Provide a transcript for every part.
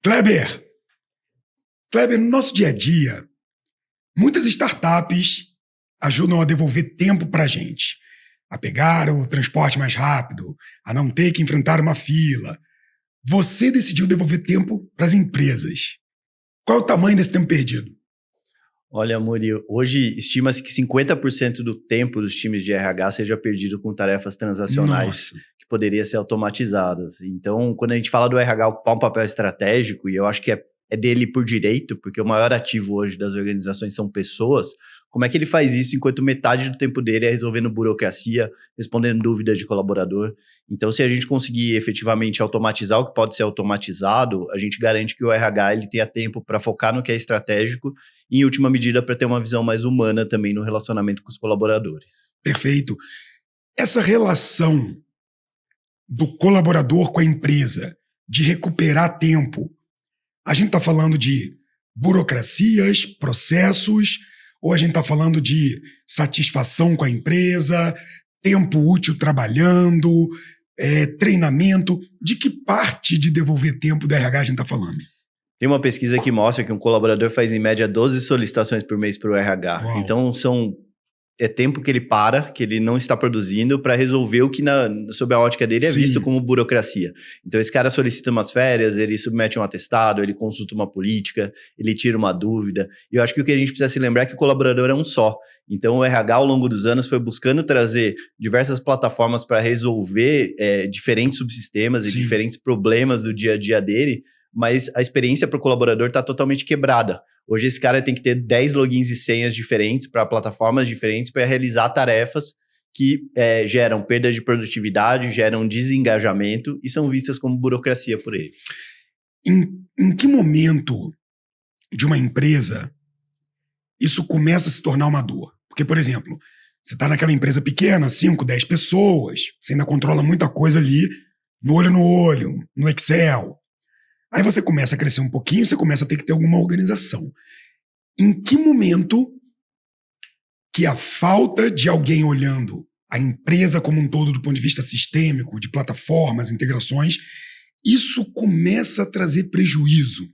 Kleber, no nosso dia a dia, muitas startups ajudam a devolver tempo para a gente, a pegar o transporte mais rápido, a não ter que enfrentar uma fila. Você decidiu devolver tempo para as empresas. Qual é o tamanho desse tempo perdido? Olha, Muri, hoje estima-se que 50% do tempo dos times de RH seja perdido com tarefas transacionais que poderiam ser automatizadas. Então, quando a gente fala do RH ocupar um papel estratégico, e eu acho que é dele por direito, porque o maior ativo hoje das organizações são pessoas, como é que ele faz isso enquanto metade do tempo dele é resolvendo burocracia, respondendo dúvidas de colaborador? Então, se a gente conseguir efetivamente automatizar o que pode ser automatizado, a gente garante que o RH ele tenha tempo para focar no que é estratégico e, em última medida, para ter uma visão mais humana também no relacionamento com os colaboradores. Perfeito. Essa relação do colaborador com a empresa, de recuperar tempo, a gente está falando de burocracias, processos, ou a gente está falando de satisfação com a empresa, tempo útil trabalhando, treinamento? De que parte de devolver tempo do RH a gente está falando? Tem uma pesquisa que mostra que um colaborador faz em média 12 solicitações por mês para o RH. Uau. Então, é tempo que ele para, que ele não está produzindo para resolver o que, sob a ótica dele, é Sim. visto como burocracia. Então, esse cara solicita umas férias, ele submete um atestado, ele consulta uma política, ele tira uma dúvida. E eu acho que o que a gente precisa se lembrar é que o colaborador é um só. Então, o RH, ao longo dos anos, foi buscando trazer diversas plataformas para resolver diferentes subsistemas. Sim. E diferentes problemas do dia a dia dele, mas a experiência para o colaborador está totalmente quebrada. Hoje esse cara tem que ter 10 logins e senhas diferentes para plataformas diferentes para realizar tarefas que geram perda de produtividade, geram desengajamento e são vistas como burocracia por ele. Em que momento de uma empresa isso começa a se tornar uma dor? Porque, por exemplo, você está naquela empresa pequena, 5, 10 pessoas, você ainda controla muita coisa ali no olho, no Excel. Aí você começa a crescer um pouquinho, você começa a ter que ter alguma organização. Em que momento que a falta de alguém olhando a empresa como um todo do ponto de vista sistêmico, de plataformas, integrações, isso começa a trazer prejuízo?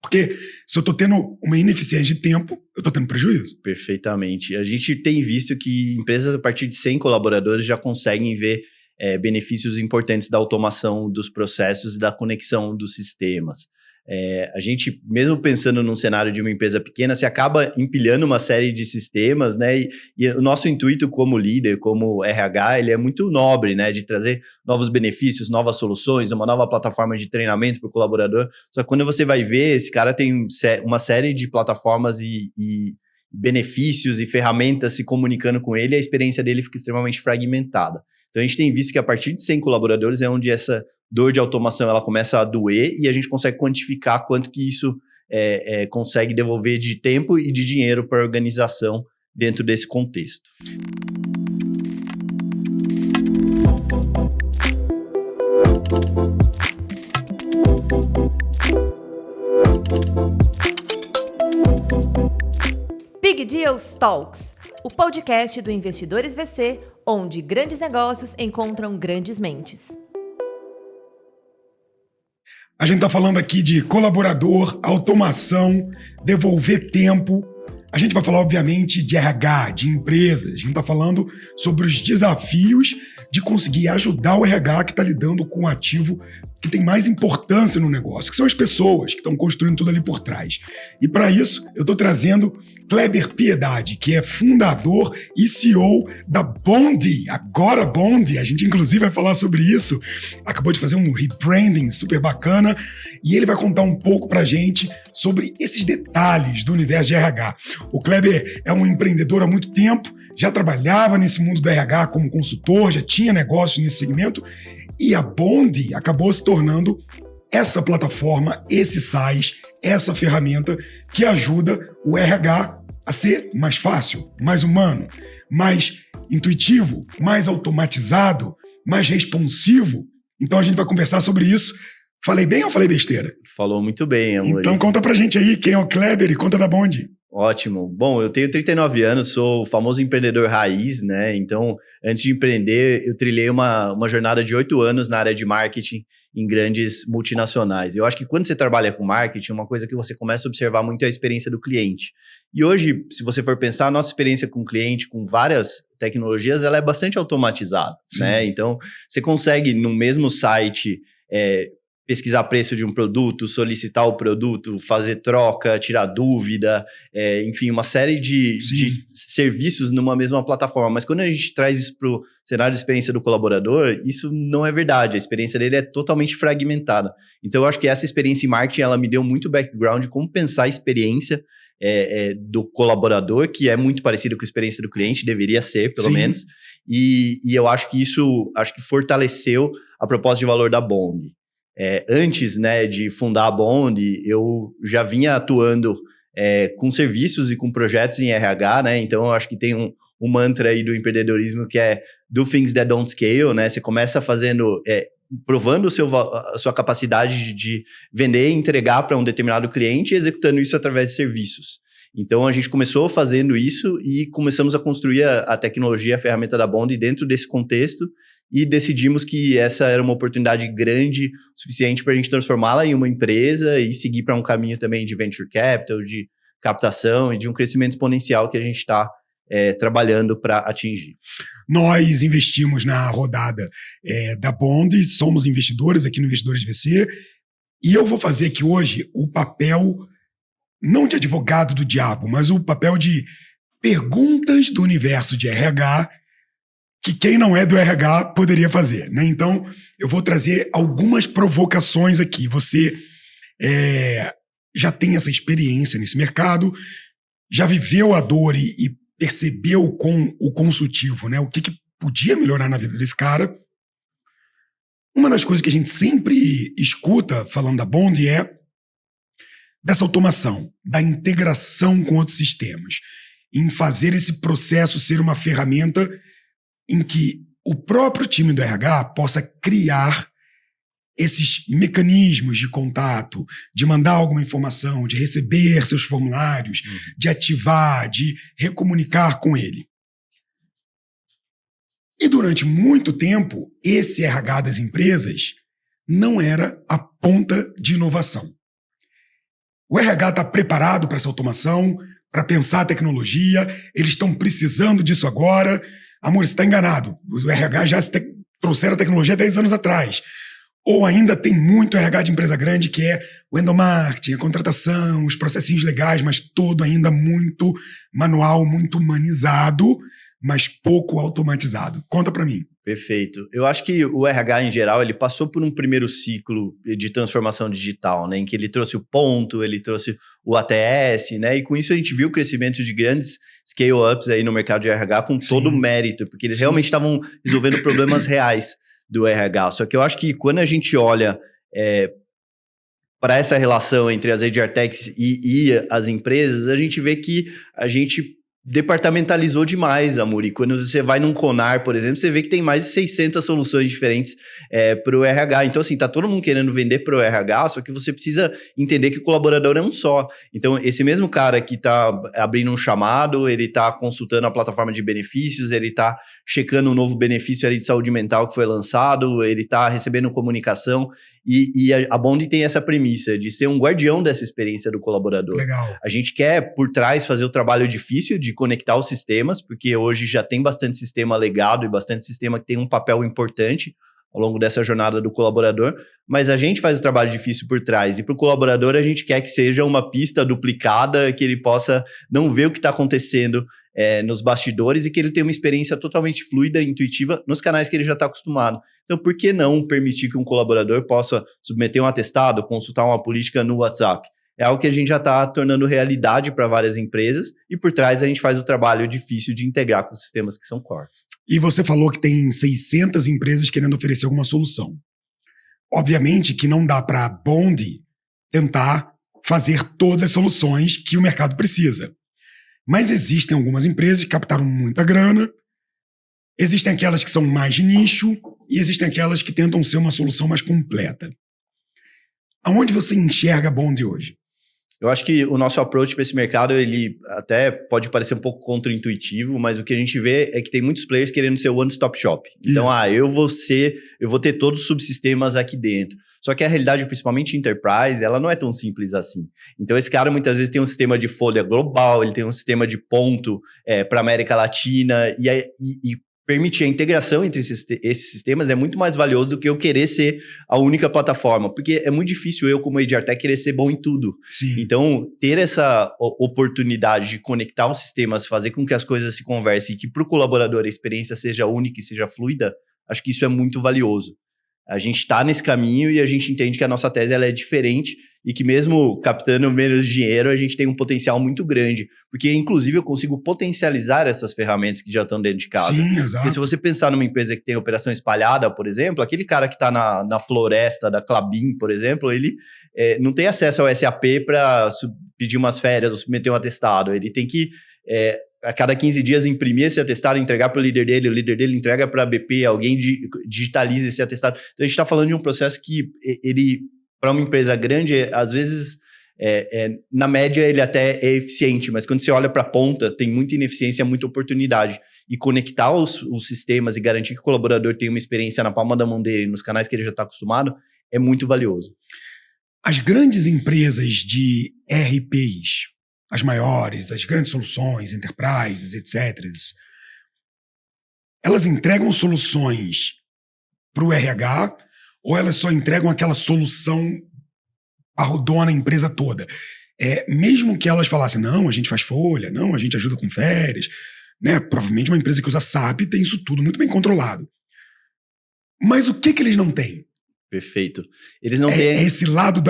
Porque se eu estou tendo uma ineficiência de tempo, eu estou tendo prejuízo. Perfeitamente. A gente tem visto que empresas a partir de 100 colaboradores já conseguem ver benefícios importantes da automação dos processos e da conexão dos sistemas. A gente, mesmo pensando num cenário de uma empresa pequena, se acaba empilhando uma série de sistemas, né? E o nosso intuito como líder, como RH, ele é muito nobre, né? De trazer novos benefícios, novas soluções, uma nova plataforma de treinamento para o colaborador. Só que quando você vai ver, esse cara tem uma série de plataformas e benefícios e ferramentas se comunicando com ele, a experiência dele fica extremamente fragmentada. Então, a gente tem visto que a partir de 100 colaboradores é onde essa dor de automação ela começa a doer e a gente consegue quantificar quanto que isso consegue devolver de tempo e de dinheiro para a organização dentro desse contexto. Big Deals Talks, o podcast do Investidores VC, onde grandes negócios encontram grandes mentes. A gente está falando aqui de colaborador, automação, devolver tempo. A gente vai falar, obviamente, de RH, de empresas. A gente está falando sobre os desafios de conseguir ajudar o RH que está lidando com um ativo que tem mais importância no negócio, que são as pessoas que estão construindo tudo ali por trás. E para isso, eu estou trazendo Kleber Piedade, que é fundador e CEO da Bondi, agora Bondi. A gente, inclusive, vai falar sobre isso. Acabou de fazer um rebranding super bacana e ele vai contar um pouco para a gente sobre esses detalhes do universo de RH. O Kleber é um empreendedor há muito tempo, já trabalhava nesse mundo do RH como consultor, já tinha negócios nesse segmento. E a Bondi acabou se tornando essa plataforma, esse SaaS, essa ferramenta que ajuda o RH a ser mais fácil, mais humano, mais intuitivo, mais automatizado, mais responsivo. Então a gente vai conversar sobre isso. Falei bem ou falei besteira? Falou muito bem, amor. Então conta pra gente aí quem é o Kleber e conta da Bondi. Ótimo. Bom, eu tenho 39 anos, sou o famoso empreendedor raiz, né? Então, antes de empreender, eu trilhei uma jornada de 8 anos na área de marketing. em grandes multinacionais. Eu acho que quando você trabalha com marketing, uma coisa que você começa a observar muito é a experiência do cliente. E hoje, se você for pensar, a nossa experiência com o cliente, com várias tecnologias, ela é bastante automatizada, né? Então, você consegue, no mesmo site, pesquisar preço de um produto, solicitar o produto, fazer troca, tirar dúvida, enfim, uma série de serviços numa mesma plataforma. Mas quando a gente traz isso para o cenário de experiência do colaborador, isso não é verdade. A experiência dele é totalmente fragmentada. Então, eu acho que essa experiência em marketing, ela me deu muito background de como pensar a experiência do colaborador, que é muito parecida com a experiência do cliente, deveria ser, pelo menos. E eu acho que isso fortaleceu a proposta de valor da Bond. Antes, né, de fundar a Bond, eu já vinha atuando com serviços e com projetos em RH, né? Então, eu acho que tem um mantra aí do empreendedorismo que é do things that don't scale, né? Você começa fazendo, provando a sua capacidade de vender e entregar para um determinado cliente e executando isso através de serviços. Então, a gente começou fazendo isso e começamos a construir a tecnologia, a ferramenta da Bond dentro desse contexto e decidimos que essa era uma oportunidade grande o suficiente para a gente transformá-la em uma empresa e seguir para um caminho também de venture capital, de captação e de um crescimento exponencial que a gente está trabalhando para atingir. Nós investimos na rodada da Bond, somos investidores aqui no Investidores VC, e eu vou fazer aqui hoje o papel, não de advogado do diabo, mas o papel de perguntas do universo de RH que quem não é do RH poderia fazer, né? Então, eu vou trazer algumas provocações aqui. Você já tem essa experiência nesse mercado, já viveu a dor e percebeu com o consultivo, né? O que podia melhorar na vida desse cara. Uma das coisas que a gente sempre escuta falando da Bond é dessa automação, da integração com outros sistemas, em fazer esse processo ser uma ferramenta em que o próprio time do RH possa criar esses mecanismos de contato, de mandar alguma informação, de receber seus formulários, de ativar, de recomunicar com ele. E durante muito tempo, esse RH das empresas não era a ponta de inovação. O RH está preparado para essa automação, para pensar a tecnologia, eles estão precisando disso agora. Amor, você está enganado. O RH já trouxeram a tecnologia 10 anos atrás. Ou ainda tem muito RH de empresa grande que é o endomarketing, a contratação, os processinhos legais, mas todo ainda muito manual, muito humanizado, mas pouco automatizado. Conta para mim. Perfeito. Eu acho que o RH, em geral, ele passou por um primeiro ciclo de transformação digital, né, em que ele trouxe o ponto, ele trouxe o ATS, né, e com isso a gente viu o crescimento de grandes scale-ups aí no mercado de RH com todo o mérito, porque eles realmente estavam resolvendo problemas reais do RH. Só que eu acho que quando a gente olha para essa relação entre as HR Techs e as empresas, a gente vê que a gente departamentalizou demais, amor. E quando você vai num Conar, por exemplo, você vê que tem mais de 600 soluções diferentes para o RH. Então, assim, tá todo mundo querendo vender para o RH, só que você precisa entender que o colaborador é um só. Então, esse mesmo cara que tá abrindo um chamado, ele tá consultando a plataforma de benefícios, ele tá checando um novo benefício ali de saúde mental que foi lançado, ele tá recebendo comunicação. E a Bond tem essa premissa de ser um guardião dessa experiência do colaborador. Legal. A gente quer, por trás, fazer o trabalho difícil de conectar os sistemas, porque hoje já tem bastante sistema legado e bastante sistema que tem um papel importante ao longo dessa jornada do colaborador, mas a gente faz o trabalho difícil por trás. E para o colaborador, a gente quer que seja uma pista duplicada, que ele possa não ver o que está acontecendo nos bastidores e que ele tenha uma experiência totalmente fluida e intuitiva nos canais que ele já está acostumado. Então, por que não permitir que um colaborador possa submeter um atestado, consultar uma política no WhatsApp? É algo que a gente já está tornando realidade para várias empresas e por trás a gente faz o trabalho difícil de integrar com os sistemas que são core. E você falou que tem 600 empresas querendo oferecer alguma solução. Obviamente que não dá para a Bond tentar fazer todas as soluções que o mercado precisa. Mas existem algumas empresas que captaram muita grana, existem aquelas que são mais de nicho e existem aquelas que tentam ser uma solução mais completa. Aonde você enxerga a Bond hoje? Eu acho que o nosso approach para esse mercado, ele até pode parecer um pouco contraintuitivo, mas o que a gente vê é que tem muitos players querendo ser one-stop shop. Então, eu vou ter todos os subsistemas aqui dentro. Só que a realidade, principalmente enterprise, ela não é tão simples assim. Então, esse cara muitas vezes tem um sistema de folha global, ele tem um sistema de ponto para a América Latina, e permitir a integração entre esses sistemas é muito mais valioso do que eu querer ser a única plataforma, porque é muito difícil eu, como HR Tech, querer ser bom em tudo. Sim. Então, ter essa oportunidade de conectar os sistemas, fazer com que as coisas se conversem e que para o colaborador a experiência seja única e seja fluida, acho que isso é muito valioso. A gente está nesse caminho e a gente entende que a nossa tese ela é diferente e que mesmo captando menos dinheiro, a gente tem um potencial muito grande. Porque, inclusive, eu consigo potencializar essas ferramentas que já estão dentro de casa. Sim, exato. Porque se você pensar numa empresa que tem operação espalhada, por exemplo, aquele cara que está na floresta da Klabin, por exemplo, ele não tem acesso ao SAP para pedir umas férias ou submeter um atestado. Ele tem que... a cada 15 dias imprimir esse atestado, entregar para o líder dele entrega para a BP, alguém digitaliza esse atestado. Então, a gente está falando de um processo que ele, para uma empresa grande, às vezes, na média, ele até é eficiente, mas quando você olha para a ponta, tem muita ineficiência, muita oportunidade. E conectar os sistemas e garantir que o colaborador tenha uma experiência na palma da mão dele, nos canais que ele já está acostumado, é muito valioso. As grandes empresas de RPs, as maiores, as grandes soluções, enterprises, etc., elas entregam soluções para o RH ou elas só entregam aquela solução parrudona a empresa toda? Mesmo que elas falassem, não, a gente faz folha, não, a gente ajuda com férias, né? Provavelmente uma empresa que usa SAP tem isso tudo muito bem controlado. Mas o que eles não têm? Perfeito. Eles não têm... esse lado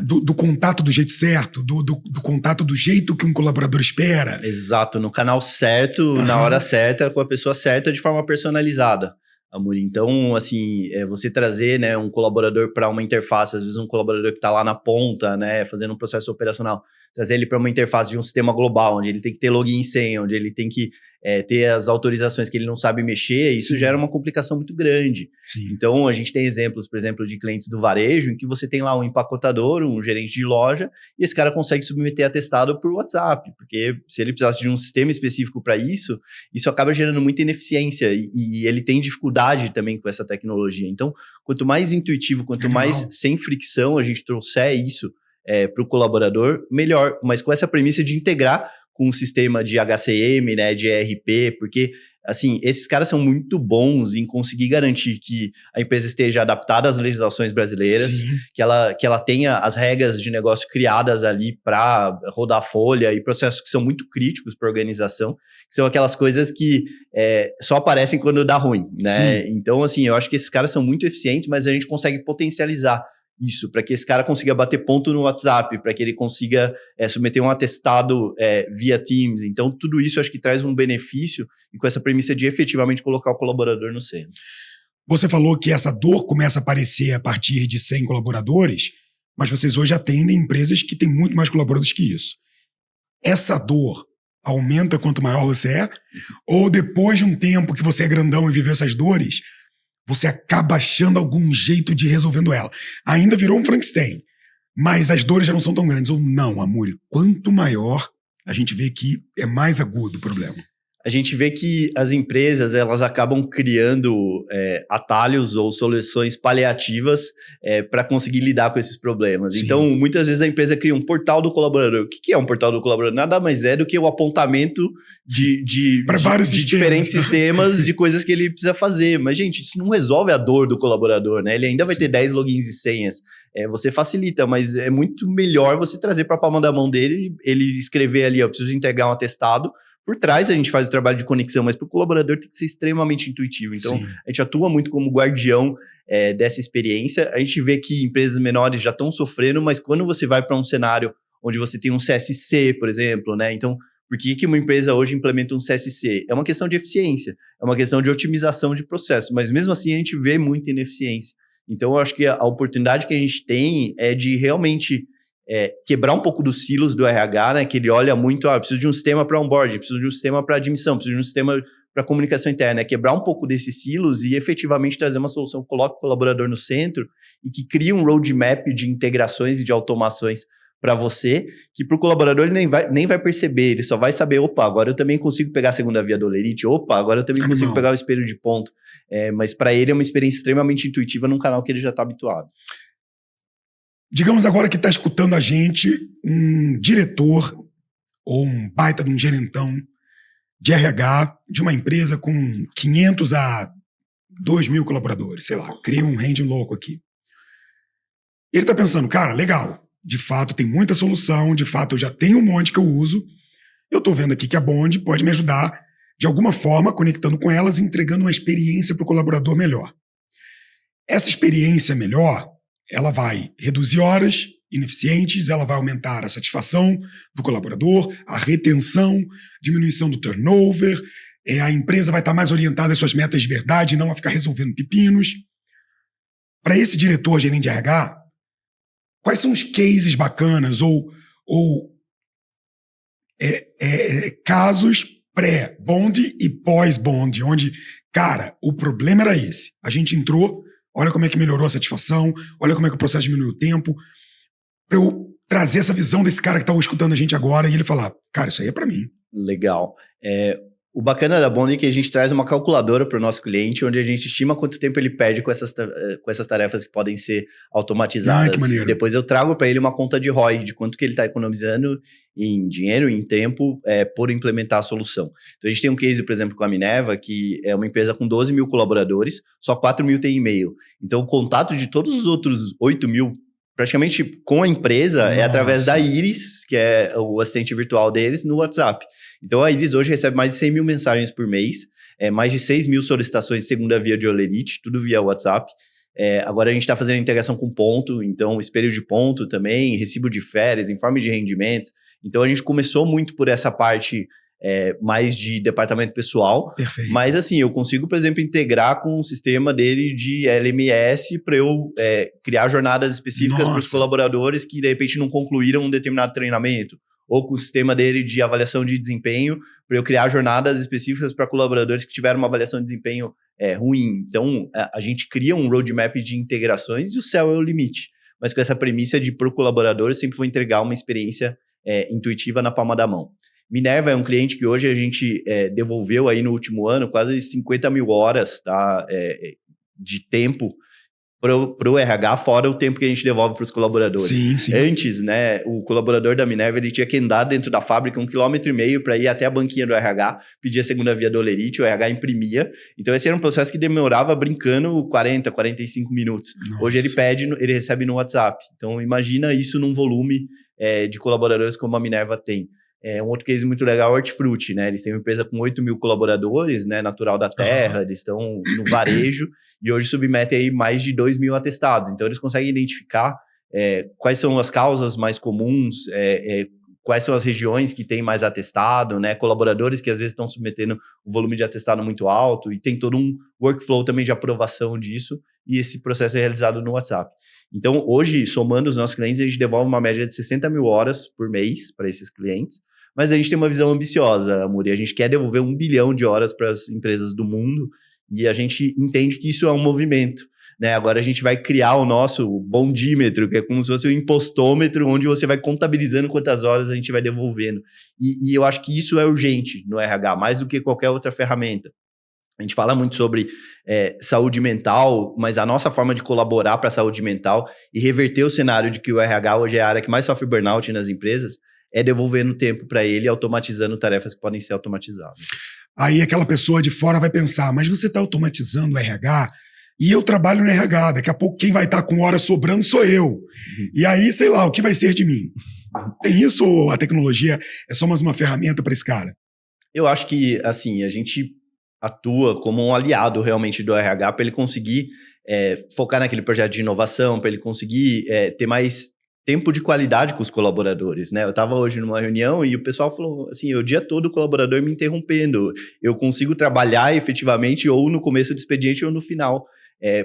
do contato do jeito certo, do contato do jeito que um colaborador espera. Exato, no canal certo, na hora certa, com a pessoa certa, de forma personalizada, Amuri. Então, assim, você trazer, né, um colaborador para uma interface, às vezes um colaborador que está lá na ponta, né, fazendo um processo operacional, trazer ele para uma interface de um sistema global, onde ele tem que ter login e senha, onde ele tem que ter as autorizações que ele não sabe mexer, isso Sim. gera uma complicação muito grande. Sim. Então, a gente tem exemplos, por exemplo, de clientes do varejo, em que você tem lá um empacotador, um gerente de loja, e esse cara consegue submeter atestado por WhatsApp, porque se ele precisasse de um sistema específico para isso acaba gerando muita ineficiência, e ele tem dificuldade também com essa tecnologia. Então, quanto mais intuitivo, quanto mais sem fricção a gente trouxer isso para o colaborador, melhor. Mas com essa premissa de integrar com um sistema de HCM, né, de ERP, porque, assim, esses caras são muito bons em conseguir garantir que a empresa esteja adaptada às legislações brasileiras, que ela tenha as regras de negócio criadas ali para rodar folha e processos que são muito críticos para a organização, que são aquelas coisas que só aparecem quando dá ruim, né? Sim. Então, assim, eu acho que esses caras são muito eficientes, mas a gente consegue potencializar isso, para que esse cara consiga bater ponto no WhatsApp, para que ele consiga submeter um atestado via Teams. Então, tudo isso acho que traz um benefício e com essa premissa de efetivamente colocar o colaborador no centro. Você falou que essa dor começa a aparecer a partir de 100 colaboradores, mas vocês hoje atendem empresas que têm muito mais colaboradores que isso. Essa dor aumenta quanto maior você é? Ou depois de um tempo que você é grandão e viveu essas dores, você acaba achando algum jeito de ir resolvendo ela? Ainda virou um Frankenstein, mas as dores já não são tão grandes. Ou não, Amuri, quanto maior, a gente vê que é mais agudo o problema. A gente vê que as empresas elas acabam criando atalhos ou soluções paliativas para conseguir lidar com esses problemas. Sim. Então, muitas vezes a empresa cria um portal do colaborador. O que é um portal do colaborador? Nada mais é do que o apontamento de diferentes sistemas de coisas que ele precisa fazer. Mas, gente, isso não resolve a dor do colaborador, né? Ele ainda vai ter 10 logins e senhas. Você facilita, mas é muito melhor você trazer para a palma da mão dele, ele escrever ali, eu preciso entregar um atestado. Por trás a gente faz o trabalho de conexão, mas para o colaborador tem que ser extremamente intuitivo. Então, a gente atua muito como guardião dessa experiência. A gente vê que empresas menores já estão sofrendo, mas quando você vai para um cenário onde você tem um CSC, por exemplo, né? Então, por que uma empresa hoje implementa um CSC? É uma questão de eficiência, é uma questão de otimização de processo, mas mesmo assim a gente vê muita ineficiência. Então, eu acho que a oportunidade que a gente tem é de realmente quebrar um pouco dos silos do RH, né? Que ele olha muito, preciso de um sistema para onboarding, preciso de um sistema para admissão, preciso de um sistema para comunicação interna. Quebrar um pouco desses silos e efetivamente trazer uma solução que coloque o colaborador no centro e que crie um roadmap de integrações e de automações para você, que para o colaborador ele nem vai perceber, ele só vai saber, opa, agora eu também consigo pegar a segunda via do Olerite, opa, agora eu também consigo pegar o espelho de ponto. Mas para ele é uma experiência extremamente intuitiva num canal que ele já está habituado. Digamos agora que está escutando a gente um diretor ou um baita de um gerentão de RH de uma empresa com 500 a 2.000 colaboradores, sei lá, cria um range louco aqui. Ele está pensando, cara, legal, de fato tem muita solução, de fato eu já tenho um monte que eu uso, eu estou vendo aqui que a Bond pode me ajudar de alguma forma, conectando com elas e entregando uma experiência para o colaborador melhor. Essa experiência melhor, ela vai reduzir horas ineficientes, ela vai aumentar a satisfação do colaborador, a retenção, diminuição do turnover, a empresa vai estar mais orientada às suas metas de verdade, não a ficar resolvendo pepinos. Para esse diretor, gerente de RH, quais são os cases bacanas ou casos pré-bond e pós-bond, onde, cara, o problema era esse. A gente entrou, olha como é que melhorou a satisfação, olha como é que o processo diminuiu o tempo, para eu trazer essa visão desse cara que está escutando a gente agora e ele falar, cara, isso aí é para mim. Legal. O bacana da Bond é que a gente traz uma calculadora para o nosso cliente, onde a gente estima quanto tempo ele perde com essas tarefas que podem ser automatizadas. Que maneiro. E depois eu trago para ele uma conta de ROI, de quanto que ele está economizando em dinheiro, em tempo, por implementar a solução. Então a gente tem um case, por exemplo, com a Minerva, que é uma empresa com 12.000 colaboradores, só 4.000 tem e-mail. Então o contato de todos os outros 8.000 praticamente com a empresa é através da Iris, que é o assistente virtual deles, no WhatsApp. Então a Iris hoje recebe mais de 100.000 mensagens por mês, mais de 6.000 solicitações de segunda via de Olerite, tudo via WhatsApp. Agora a gente está fazendo integração com ponto, então espelho de ponto também, recibo de férias, informe de rendimentos. Então a gente começou muito por essa parte mais de departamento pessoal. Perfeito. Mas assim, eu consigo, por exemplo, integrar com o sistema dele de LMS para eu criar jornadas específicas para os colaboradores que de repente não concluíram um determinado treinamento, ou com o sistema dele de avaliação de desempenho para eu criar jornadas específicas para colaboradores que tiveram uma avaliação de desempenho ruim. Então a gente cria um roadmap de integrações e o céu é o limite, mas com essa premissa de para o colaborador sempre vou entregar uma experiência intuitiva na palma da mão. Minerva é um cliente que hoje a gente devolveu aí no último ano quase 50.000 horas, tá, de tempo para o RH, fora o tempo que a gente devolve para os colaboradores. Sim. Antes, né, o colaborador da Minerva ele tinha que andar dentro da fábrica 1,5 km para ir até a banquinha do RH, pedir a segunda via do Olerite, o RH imprimia. Então esse era um processo que demorava brincando 40, 45 minutos. Nossa. Hoje ele recebe no WhatsApp. Então imagina isso num volume de colaboradores como a Minerva tem. Um outro case muito legal é o Hortifruti, né? Eles têm uma empresa com 8.000 colaboradores, né? Natural da terra, eles estão no varejo e hoje submetem aí mais de 2.000 atestados. Então, eles conseguem identificar quais são as causas mais comuns, quais são as regiões que têm mais atestado, né? Colaboradores que às vezes estão submetendo um volume de atestado muito alto e tem todo um workflow também de aprovação disso e esse processo é realizado no WhatsApp. Então, hoje, somando os nossos clientes, a gente devolve uma média de 60.000 horas por mês para esses clientes. Mas a gente tem uma visão ambiciosa, Amuri. A gente quer devolver 1 bilhão de horas para as empresas do mundo e a gente entende que isso é um movimento, né? Agora a gente vai criar o nosso bondímetro, que é como se fosse um impostômetro, onde você vai contabilizando quantas horas a gente vai devolvendo. E eu acho que isso é urgente no RH, mais do que qualquer outra ferramenta. A gente fala muito sobre saúde mental, mas a nossa forma de colaborar para a saúde mental e reverter o cenário de que o RH hoje é a área que mais sofre burnout nas empresas, é devolvendo tempo para ele, automatizando tarefas que podem ser automatizadas. Aí aquela pessoa de fora vai pensar, mas você está automatizando o RH e eu trabalho no RH, daqui a pouco quem vai estar com hora sobrando sou eu. E aí, sei lá, o que vai ser de mim? Tem isso ou a tecnologia é só mais uma ferramenta para esse cara? Eu acho que, assim, a gente atua como um aliado realmente do RH para ele conseguir focar naquele projeto de inovação, para ele conseguir ter mais tempo de qualidade com os colaboradores, né? Eu estava hoje numa reunião e o pessoal falou assim, o dia todo o colaborador me interrompendo, eu consigo trabalhar efetivamente ou no começo do expediente ou no final,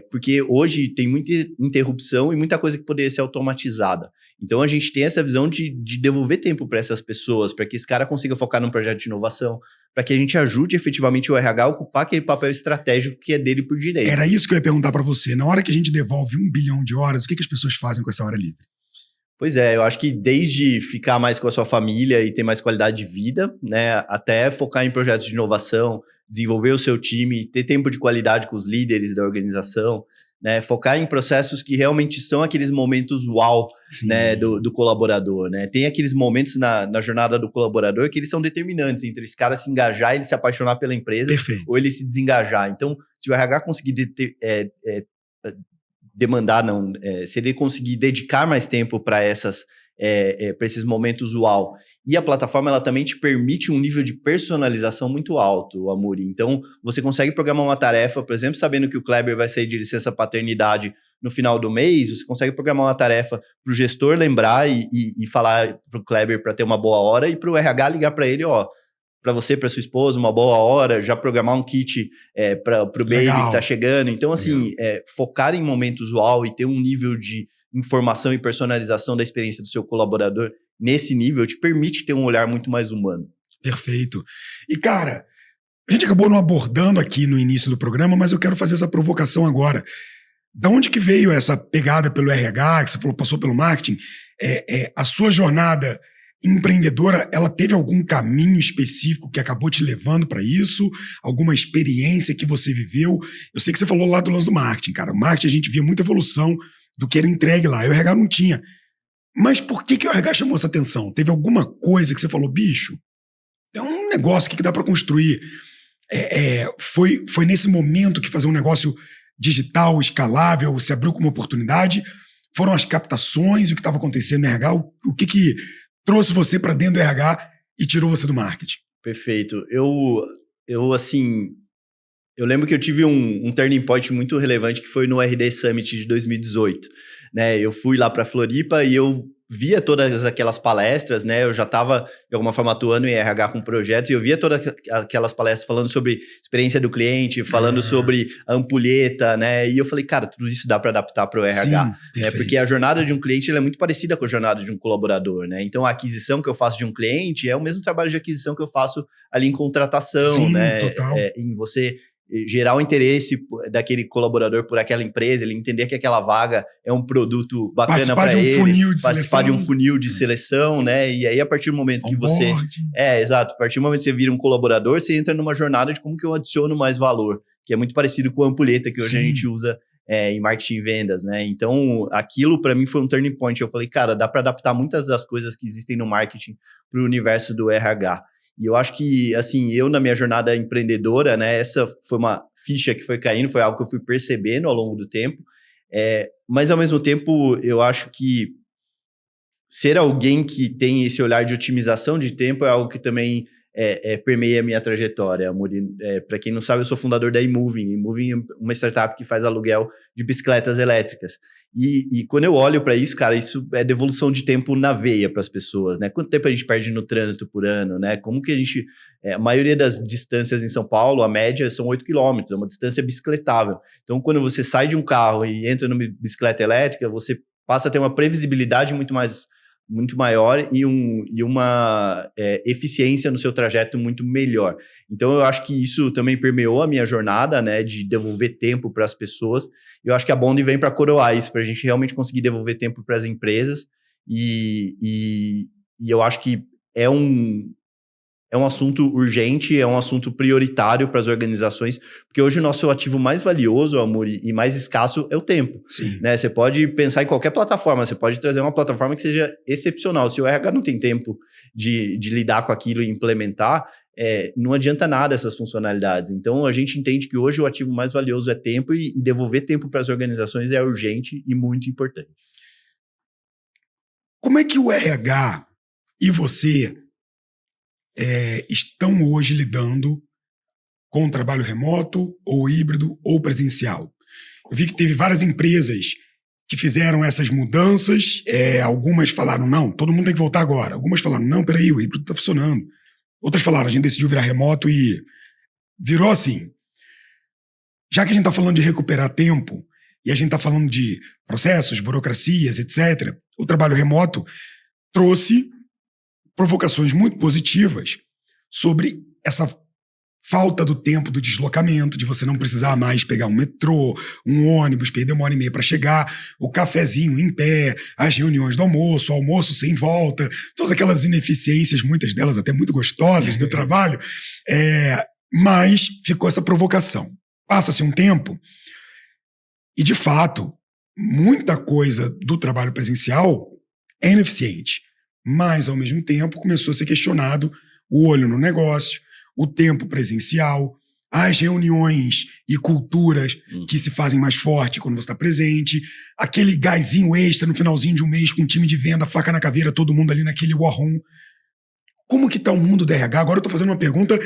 porque hoje tem muita interrupção e muita coisa que poderia ser automatizada. Então a gente tem essa visão de devolver tempo para essas pessoas, para que esse cara consiga focar num projeto de inovação, para que a gente ajude efetivamente o RH a ocupar aquele papel estratégico que é dele por direito. Era isso que eu ia perguntar para você. Na hora que a gente devolve 1 bilhão de horas, o que as pessoas fazem com essa hora livre? Pois é, eu acho que desde ficar mais com a sua família e ter mais qualidade de vida, né, até focar em projetos de inovação, desenvolver o seu time, ter tempo de qualidade com os líderes da organização, né, focar em processos que realmente são aqueles momentos uau, né, do colaborador, né? Tem aqueles momentos na jornada do colaborador que eles são determinantes entre esse cara se engajar, ele se apaixonar pela empresa, Perfeito. ou ele se desengajar. Então, se o RH conseguir se ele conseguir dedicar mais tempo para esses momentos uau. E a plataforma, ela também te permite um nível de personalização muito alto, Amuri. Então, você consegue programar uma tarefa, por exemplo, sabendo que o Kleber vai sair de licença paternidade no final do mês, você consegue programar uma tarefa para o gestor lembrar e falar para o Kleber para ter uma boa hora e para o RH ligar para ele, para você, para sua esposa, uma boa hora, já programar um kit para o baby que tá chegando. Então, assim, focar em momentos uau e ter um nível de informação e personalização da experiência do seu colaborador nesse nível te permite ter um olhar muito mais humano. Perfeito. E, cara, a gente acabou não abordando aqui no início do programa, mas eu quero fazer essa provocação agora. Da onde que veio essa pegada pelo RH, que você falou, passou pelo marketing? A sua jornada empreendedora, ela teve algum caminho específico que acabou te levando para isso? Alguma experiência que você viveu? Eu sei que você falou lá do lance do marketing, cara. O marketing, a gente via muita evolução do que era entregue lá. E o RH não tinha. Mas por que o RH chamou essa atenção? Teve alguma coisa que você falou, bicho, é um negócio aqui que dá para construir. Foi nesse momento que fazer um negócio digital, escalável, se abriu como oportunidade? Foram as captações, o que estava acontecendo no RH? O que trouxe você para dentro do RH e tirou você do marketing? Perfeito. Eu lembro que eu tive um turning point muito relevante que foi no RD Summit de 2018, né? Eu fui lá para Floripa e eu via todas aquelas palestras, né? Eu já estava, de alguma forma, atuando em RH com projetos e eu via todas aquelas palestras falando sobre experiência do cliente, falando sobre a ampulheta, né? E eu falei, cara, tudo isso dá para adaptar para o RH, né? Porque a jornada de um cliente ela é muito parecida com a jornada de um colaborador, né? Então, a aquisição que eu faço de um cliente é o mesmo trabalho de aquisição que eu faço ali em contratação, sim, né? Total. Em você gerar o interesse daquele colaborador por aquela empresa, ele entender que aquela vaga é um produto bacana para ele, participar de um funil de seleção, né? E aí, a partir do momento que você... exato. A partir do momento que você vira um colaborador, você entra numa jornada de como que eu adiciono mais valor, que é muito parecido com a ampulheta que hoje a gente usa em marketing e vendas, né? Então, aquilo para mim foi um turning point. Eu falei, cara, dá para adaptar muitas das coisas que existem no marketing para o universo do RH. E eu acho que, assim, eu na minha jornada empreendedora, né, essa foi uma ficha que foi caindo, foi algo que eu fui percebendo ao longo do tempo, mas ao mesmo tempo eu acho que ser alguém que tem esse olhar de otimização de tempo é algo que também permeia a minha trajetória, Amuri. Para quem não sabe, eu sou fundador da eMoving. eMoving é uma startup que faz aluguel de bicicletas elétricas. E quando eu olho para isso, cara, isso é devolução de tempo na veia para as pessoas, né? Quanto tempo a gente perde no trânsito por ano, né? Como que a gente... a maioria das distâncias em São Paulo, a média são 8 quilômetros, é uma distância bicicletável. Então, quando você sai de um carro e entra numa bicicleta elétrica, você passa a ter uma previsibilidade muito maior e uma eficiência no seu trajeto muito melhor. Então, eu acho que isso também permeou a minha jornada, né, de devolver tempo para as pessoas. Eu acho que a Bond vem para coroar isso, para a gente realmente conseguir devolver tempo para as empresas. E eu acho que é um assunto urgente, é um assunto prioritário para as organizações, porque hoje o nosso ativo mais valioso, amor, e mais escasso é o tempo. Sim. Né? Você pode pensar em qualquer plataforma, você pode trazer uma plataforma que seja excepcional. Se o RH não tem tempo de lidar com aquilo e implementar, não adianta nada essas funcionalidades. Então, a gente entende que hoje o ativo mais valioso é tempo e devolver tempo para as organizações é urgente e muito importante. Como é que o RH e você estão hoje lidando com o trabalho remoto, ou híbrido, ou presencial? Eu vi que teve várias empresas que fizeram essas mudanças, algumas falaram, não, todo mundo tem que voltar agora. Algumas falaram, não, peraí, o híbrido está funcionando. Outras falaram, a gente decidiu virar remoto e virou assim. Já que a gente está falando de recuperar tempo, e a gente está falando de processos, burocracias, etc., o trabalho remoto trouxe provocações muito positivas sobre essa falta do tempo do deslocamento, de você não precisar mais pegar um metrô, um ônibus, perder 1h30 para chegar, o cafezinho em pé, as reuniões do almoço, o almoço sem volta, todas aquelas ineficiências, muitas delas até muito gostosas do trabalho, mas ficou essa provocação. Passa-se um tempo e, de fato, muita coisa do trabalho presencial é ineficiente, mas, ao mesmo tempo, começou a ser questionado o olho no negócio, o tempo presencial, as reuniões e culturas que se fazem mais forte quando você está presente, aquele gásinho extra no finalzinho de um mês com um time de venda, faca na caveira, todo mundo ali naquele war room. Como que está o mundo do RH? Agora eu estou fazendo uma pergunta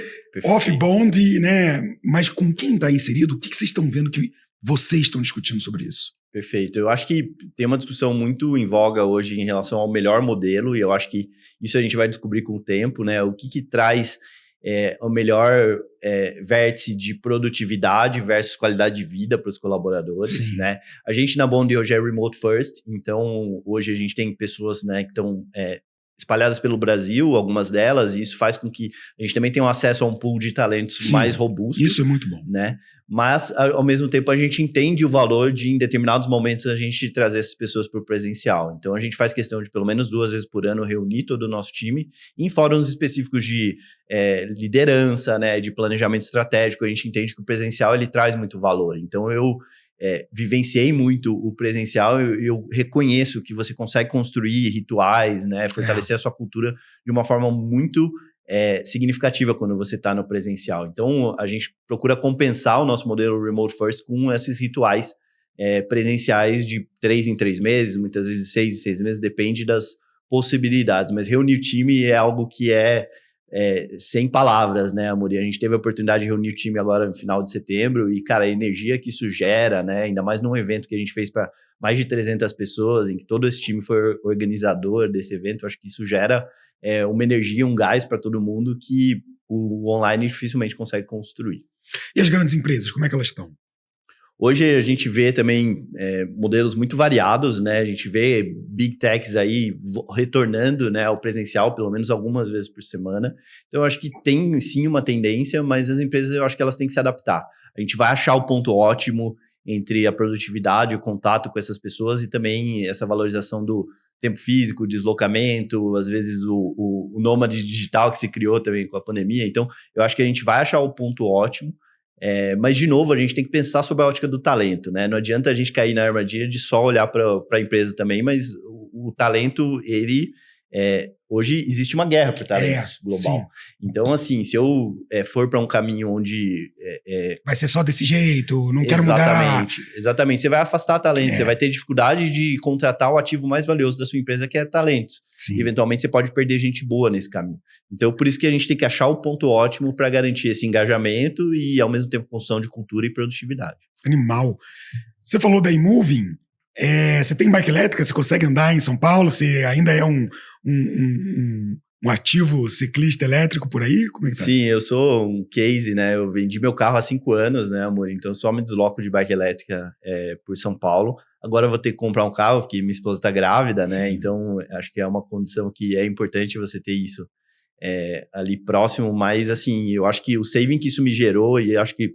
off-bond, né? Mas com quem está inserido, o que vocês estão vendo que vocês estão discutindo sobre isso? Perfeito. Eu acho que tem uma discussão muito em voga hoje em relação ao melhor modelo, e eu acho que isso a gente vai descobrir com o tempo, né? O que traz o melhor vértice de produtividade versus qualidade de vida para os colaboradores, Sim. né? A gente na Bond hoje é remote first, então hoje a gente tem pessoas, né, que estão espalhadas pelo Brasil, algumas delas, e isso faz com que a gente também tenha um acesso a um pool de talentos Sim, mais robusto. Isso é muito bom. Né? Mas, ao mesmo tempo, a gente entende o valor de, em determinados momentos, a gente trazer essas pessoas para o presencial. Então, a gente faz questão de, pelo menos 2 vezes por ano, reunir todo o nosso time em fóruns específicos de liderança, né, de planejamento estratégico. A gente entende que o presencial ele traz muito valor. Então, eu vivenciei muito o presencial e eu reconheço que você consegue construir rituais, né, fortalecer a sua cultura de uma forma muito significativa quando você está no presencial. Então, a gente procura compensar o nosso modelo remote first com esses rituais presenciais de 3 em 3 meses, muitas vezes 6 em 6 meses, depende das possibilidades. Mas reunir o time é algo que sem palavras, né, amor? E a gente teve a oportunidade de reunir o time agora no final de setembro e, cara, a energia que isso gera, né, ainda mais num evento que a gente fez para mais de 300 pessoas, em que todo esse time foi organizador desse evento, acho que isso gera uma energia, um gás para todo mundo que o online dificilmente consegue construir. E as grandes empresas, como é que elas estão? Hoje a gente vê também modelos muito variados, né? A gente vê big techs aí retornando, né, ao presencial pelo menos algumas vezes por semana. Então eu acho que tem sim uma tendência, mas as empresas eu acho que elas têm que se adaptar. A gente vai achar o ponto ótimo entre a produtividade, o contato com essas pessoas e também essa valorização do tempo físico, deslocamento, às vezes o nômade digital que se criou também com a pandemia. Então eu acho que a gente vai achar o ponto ótimo. Mas, de novo, a gente tem que pensar sobre a ótica do talento, né? Não adianta a gente cair na armadilha de só olhar para a empresa também, mas o talento, ele... hoje existe uma guerra por talentos global. Sim. Então, assim, se eu for para um caminho onde... vai ser só desse jeito, não quero mudar. Exatamente. Você vai afastar talentos, você vai ter dificuldade de contratar o ativo mais valioso da sua empresa, que é talentos. Sim. Eventualmente, você pode perder gente boa nesse caminho. Então, por isso que a gente tem que achar o ponto ótimo para garantir esse engajamento e, ao mesmo tempo, construção de cultura e produtividade. Animal. Você falou da eMoving. Você tem bike elétrica? Você consegue andar em São Paulo? Você ainda é um ativo ciclista elétrico por aí? Como é que tá? Sim, eu sou um case, né? Eu vendi meu carro há 5 anos, né, amor? Então, eu só me desloco de bike elétrica por São Paulo. Agora eu vou ter que comprar um carro, porque minha esposa está grávida, né? Sim. Então, acho que é uma condição que é importante você ter isso ali próximo. Mas, assim, eu acho que o saving que isso me gerou, e acho que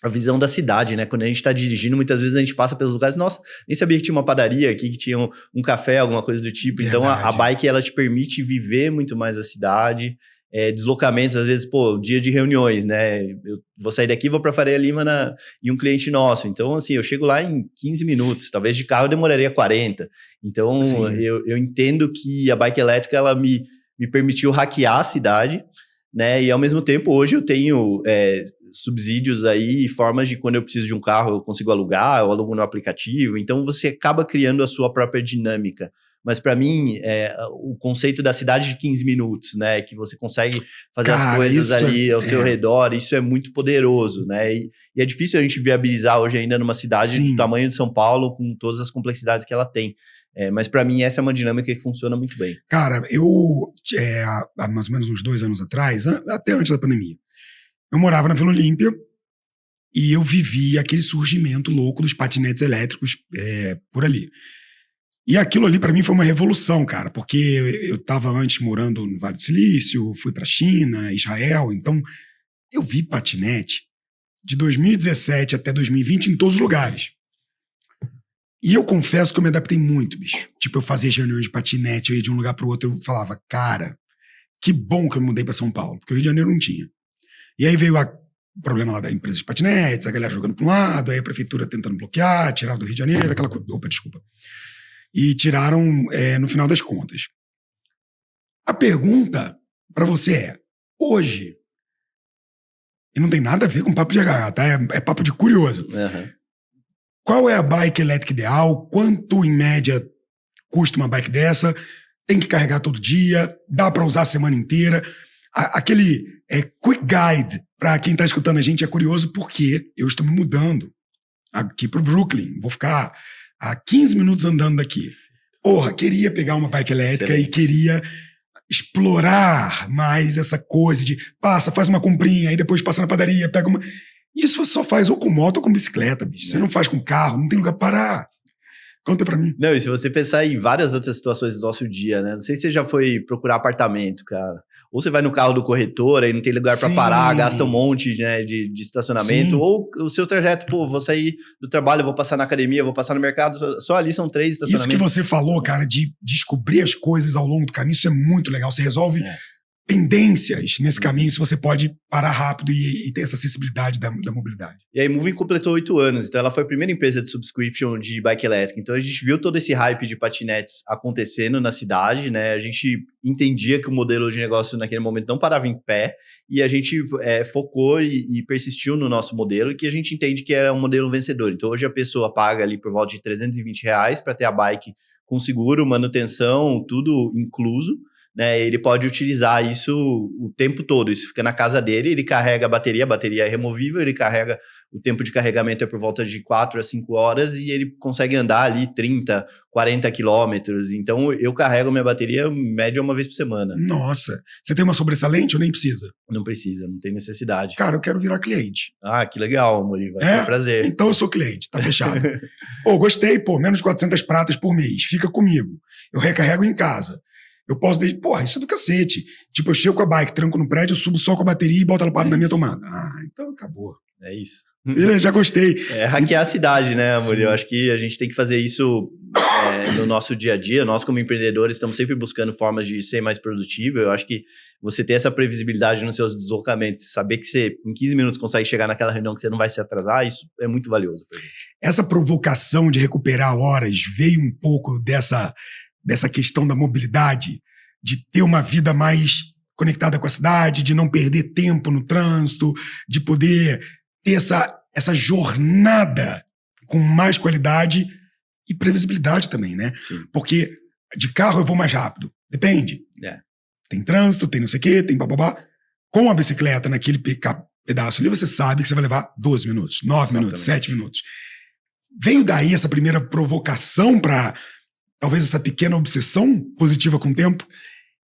a visão da cidade, né? Quando a gente está dirigindo, muitas vezes a gente passa pelos lugares, nossa, nem sabia que tinha uma padaria aqui, que tinha um café, alguma coisa do tipo. Verdade. Então, a bike, ela te permite viver muito mais a cidade. Deslocamentos, às vezes, dia de reuniões, né? Eu vou sair daqui, vou para Faria Lima e um cliente nosso. Então, assim, eu chego lá em 15 minutos. Talvez de carro eu demoraria 40. Então, eu entendo que a bike elétrica, ela me permitiu hackear a cidade, né? E, ao mesmo tempo, hoje eu tenho subsídios aí, formas de quando eu preciso de um carro, eu consigo alugar, eu alugo no aplicativo. Então, você acaba criando a sua própria dinâmica. Mas, para mim, o conceito da cidade de 15 minutos, né? Que você consegue fazer as coisas ali ao seu redor, isso é muito poderoso, né? E é difícil a gente viabilizar hoje ainda numa cidade do tamanho de São Paulo, com todas as complexidades que ela tem. Mas, para mim, essa é uma dinâmica que funciona muito bem. Cara, eu, há mais ou menos uns 2 anos atrás, até antes da pandemia, eu morava na Vila Olímpia e eu vivi aquele surgimento louco dos patinetes elétricos por ali. E aquilo ali, para mim, foi uma revolução, cara, porque eu estava antes morando no Vale do Silício, fui para a China, Israel, então Eu vi patinete de 2017 até 2020 em todos os lugares. E eu confesso que eu me adaptei muito, bicho. Tipo, eu fazia reuniões de patinete, eu ia de um lugar pro outro, eu falava, cara, que bom que eu me mudei pra São Paulo, porque o Rio de Janeiro não tinha. E aí veio o problema lá da empresa de patinetes, a galera jogando pra um lado, aí a prefeitura tentando bloquear, tiraram do Rio de Janeiro, aquela coisa. Opa, desculpa. E tiraram no final das contas. A pergunta pra você é, hoje, e não tem nada a ver com papo de RH, tá? É papo de curioso. Uhum. Qual é a bike elétrica ideal? Quanto, em média, custa uma bike dessa? Tem que carregar todo dia? Dá para usar a semana inteira? Aquele quick guide para quem está escutando a gente é curioso porque eu estou me mudando aqui para o Brooklyn. Vou ficar a 15 minutos andando daqui. Porra, queria pegar uma bike elétrica e queria explorar mais essa coisa de faz uma comprinha, aí depois passa na padaria, pega uma... Isso você só faz ou com moto ou com bicicleta, bicho. Você não faz com carro, não tem lugar para parar. Conta pra mim. Não, e se você pensar em várias outras situações do nosso dia, né? Não sei se você já foi procurar apartamento, cara. Ou você vai no carro do corretor, aí não tem lugar para parar, gasta um monte, né, de estacionamento. Sim. Ou o seu trajeto, vou sair do trabalho, vou passar na academia, vou passar no mercado. Só ali são 3 estacionamentos. Isso que você falou, cara, de descobrir as coisas ao longo do caminho, isso é muito legal. Você resolve... pendências nesse caminho, se você pode parar rápido e ter essa acessibilidade da mobilidade. E aí, Moving completou 8 anos, então ela foi a primeira empresa de subscription de bike elétrica. Então a gente viu todo esse hype de patinetes acontecendo na cidade, né? A gente entendia que o modelo de negócio naquele momento não parava em pé e a gente focou e persistiu no nosso modelo, que a gente entende que é um modelo vencedor. Então hoje a pessoa paga ali por volta de R$320 para ter a bike com seguro, manutenção, tudo incluso. Né, ele pode utilizar isso o tempo todo, isso fica na casa dele, ele carrega a bateria é removível, ele carrega, o tempo de carregamento é por volta de 4 a 5 horas e ele consegue andar ali 30, 40 quilômetros, então eu carrego minha bateria em média uma vez por semana. Nossa, você tem uma sobressalente ou nem precisa? Não precisa, não tem necessidade. Cara, eu quero virar cliente. Ah, que legal, Amori, vai ser um prazer. Então eu sou cliente, tá fechado. Gostei, menos de 400 pratas por mês, fica comigo, eu recarrego em casa. Eu posso dizer, isso é do cacete. Tipo, eu chego com a bike, tranco no prédio, eu subo só com a bateria e boto ela para na minha tomada. Então acabou. É isso. Já gostei. Hackear a cidade, né, amor? Eu acho que a gente tem que fazer isso no nosso dia a dia. Nós, como empreendedores, estamos sempre buscando formas de ser mais produtivo. Eu acho que você ter essa previsibilidade nos seus deslocamentos, saber que você, em 15 minutos, consegue chegar naquela reunião que você não vai se atrasar, isso é muito valioso pra gente. Essa provocação de recuperar horas veio um pouco dessa questão da mobilidade, de ter uma vida mais conectada com a cidade, de não perder tempo no trânsito, de poder ter essa jornada com mais qualidade e previsibilidade também, né? Sim. Porque de carro eu vou mais rápido. Depende. Tem trânsito, tem não sei o quê, tem bababá. Com a bicicleta, naquele pedaço ali, você sabe que você vai levar 12 minutos, 9 minutos, 7 minutos. Veio daí essa primeira provocação para... talvez essa pequena obsessão positiva com o tempo?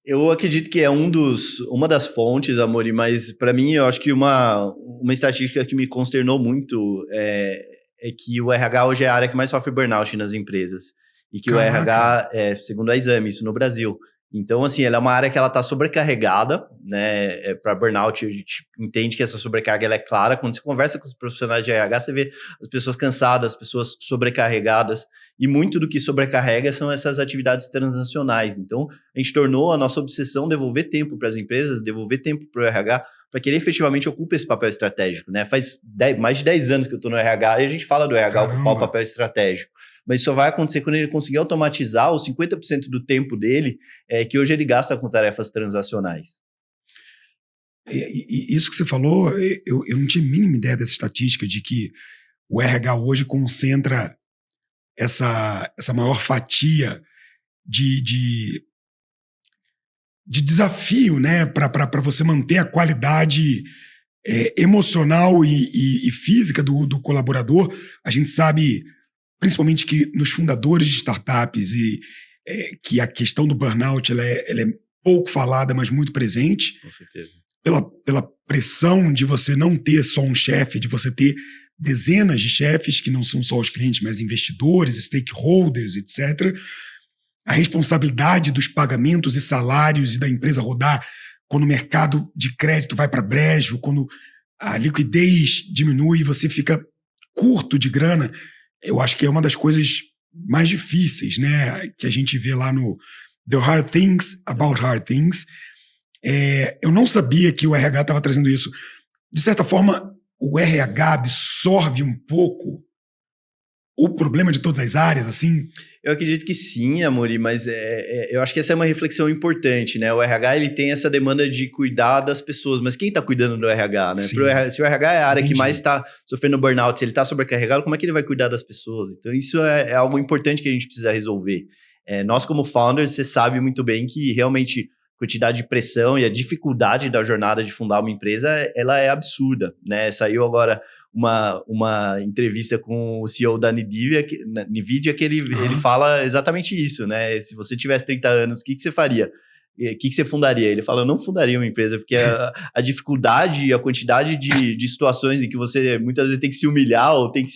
Eu acredito que é uma das fontes, Amori, mas para mim eu acho que uma estatística que me consternou muito é que o RH hoje é a área que mais sofre burnout nas empresas. E que Caraca. O RH, segundo a Exame, isso no Brasil. Então, assim, ela é uma área que ela está sobrecarregada, né? Para burnout, a gente entende que essa sobrecarga ela é clara. Quando você conversa com os profissionais de RH, você vê as pessoas cansadas, as pessoas sobrecarregadas. E muito do que sobrecarrega são essas atividades transnacionais. Então, a gente tornou a nossa obsessão devolver tempo para as empresas, devolver tempo para o RH, para que ele efetivamente ocupe esse papel estratégico, né? Faz mais de 10 anos que eu estou no RH e a gente fala do RH ocupar o papel estratégico. Mas isso só vai acontecer quando ele conseguir automatizar os 50% do tempo dele, que hoje ele gasta com tarefas transacionais. Isso que você falou, eu não tinha a mínima ideia dessa estatística de que o RH hoje concentra essa maior fatia de desafio, né, para você manter a qualidade emocional e física do colaborador. A gente sabe, principalmente, que nos fundadores de startups que a questão do burnout ela é pouco falada, mas muito presente. Com certeza. Pela pressão de você não ter só um chefe, de você ter dezenas de chefes que não são só os clientes, mas investidores, stakeholders, etc. A responsabilidade dos pagamentos e salários e da empresa rodar quando o mercado de crédito vai para brejo, quando a liquidez diminui, você fica curto de grana, eu acho que é uma das coisas mais difíceis, né? Que a gente vê lá no The Hard Things About Hard Things. Eu não sabia que o RH estava trazendo isso. De certa forma, o RH absorve um pouco o problema de todas as áreas, assim? Eu acredito que sim, Amori, mas eu acho que essa é uma reflexão importante, né? O RH, ele tem essa demanda de cuidar das pessoas, mas quem está cuidando do RH, né? Se o RH é a área que mais está sofrendo burnout, se ele está sobrecarregado, como é que ele vai cuidar das pessoas? Então, isso é algo importante que a gente precisa resolver. Nós, como founders, você sabe muito bem que realmente a quantidade de pressão e a dificuldade da jornada de fundar uma empresa, ela é absurda, né? Saiu agora uma entrevista com o CEO da NVIDIA que ele fala exatamente isso, né? Se você tivesse 30 anos, o que você faria? O que você fundaria? Ele fala, eu não fundaria uma empresa, porque a dificuldade e a quantidade de situações em que você muitas vezes tem que se humilhar ou tem que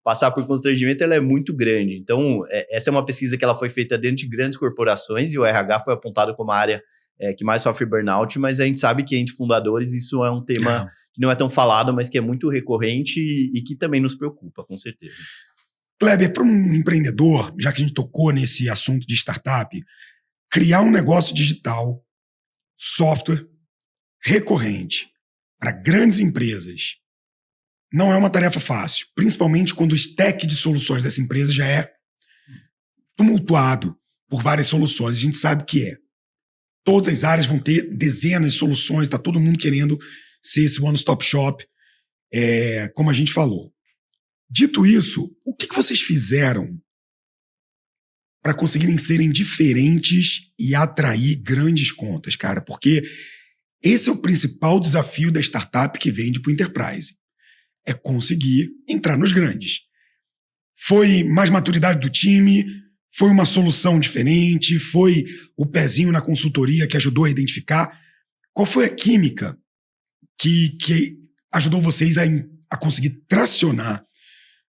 passar por constrangimento, ela é muito grande. Então, essa é uma pesquisa que ela foi feita dentro de grandes corporações e o RH foi apontado como a área que mais sofre burnout, mas a gente sabe que entre fundadores isso é um tema que não é tão falado, mas que é muito recorrente e que também nos preocupa, com certeza. Kleber, para um empreendedor, já que a gente tocou nesse assunto de startup, criar um negócio digital, software, recorrente, para grandes empresas, não é uma tarefa fácil, principalmente quando o stack de soluções dessa empresa já é tumultuado por várias soluções. A gente sabe que todas as áreas vão ter dezenas de soluções, está todo mundo querendo ser esse one-stop shop, como a gente falou. Dito isso, o que vocês fizeram para conseguirem serem diferentes e atrair grandes contas, cara? Porque esse é o principal desafio da startup que vende para o enterprise. É conseguir entrar nos grandes. Foi mais maturidade do time? Foi uma solução diferente? Foi o pezinho na consultoria que ajudou a identificar? Qual foi a química que ajudou vocês a conseguir tracionar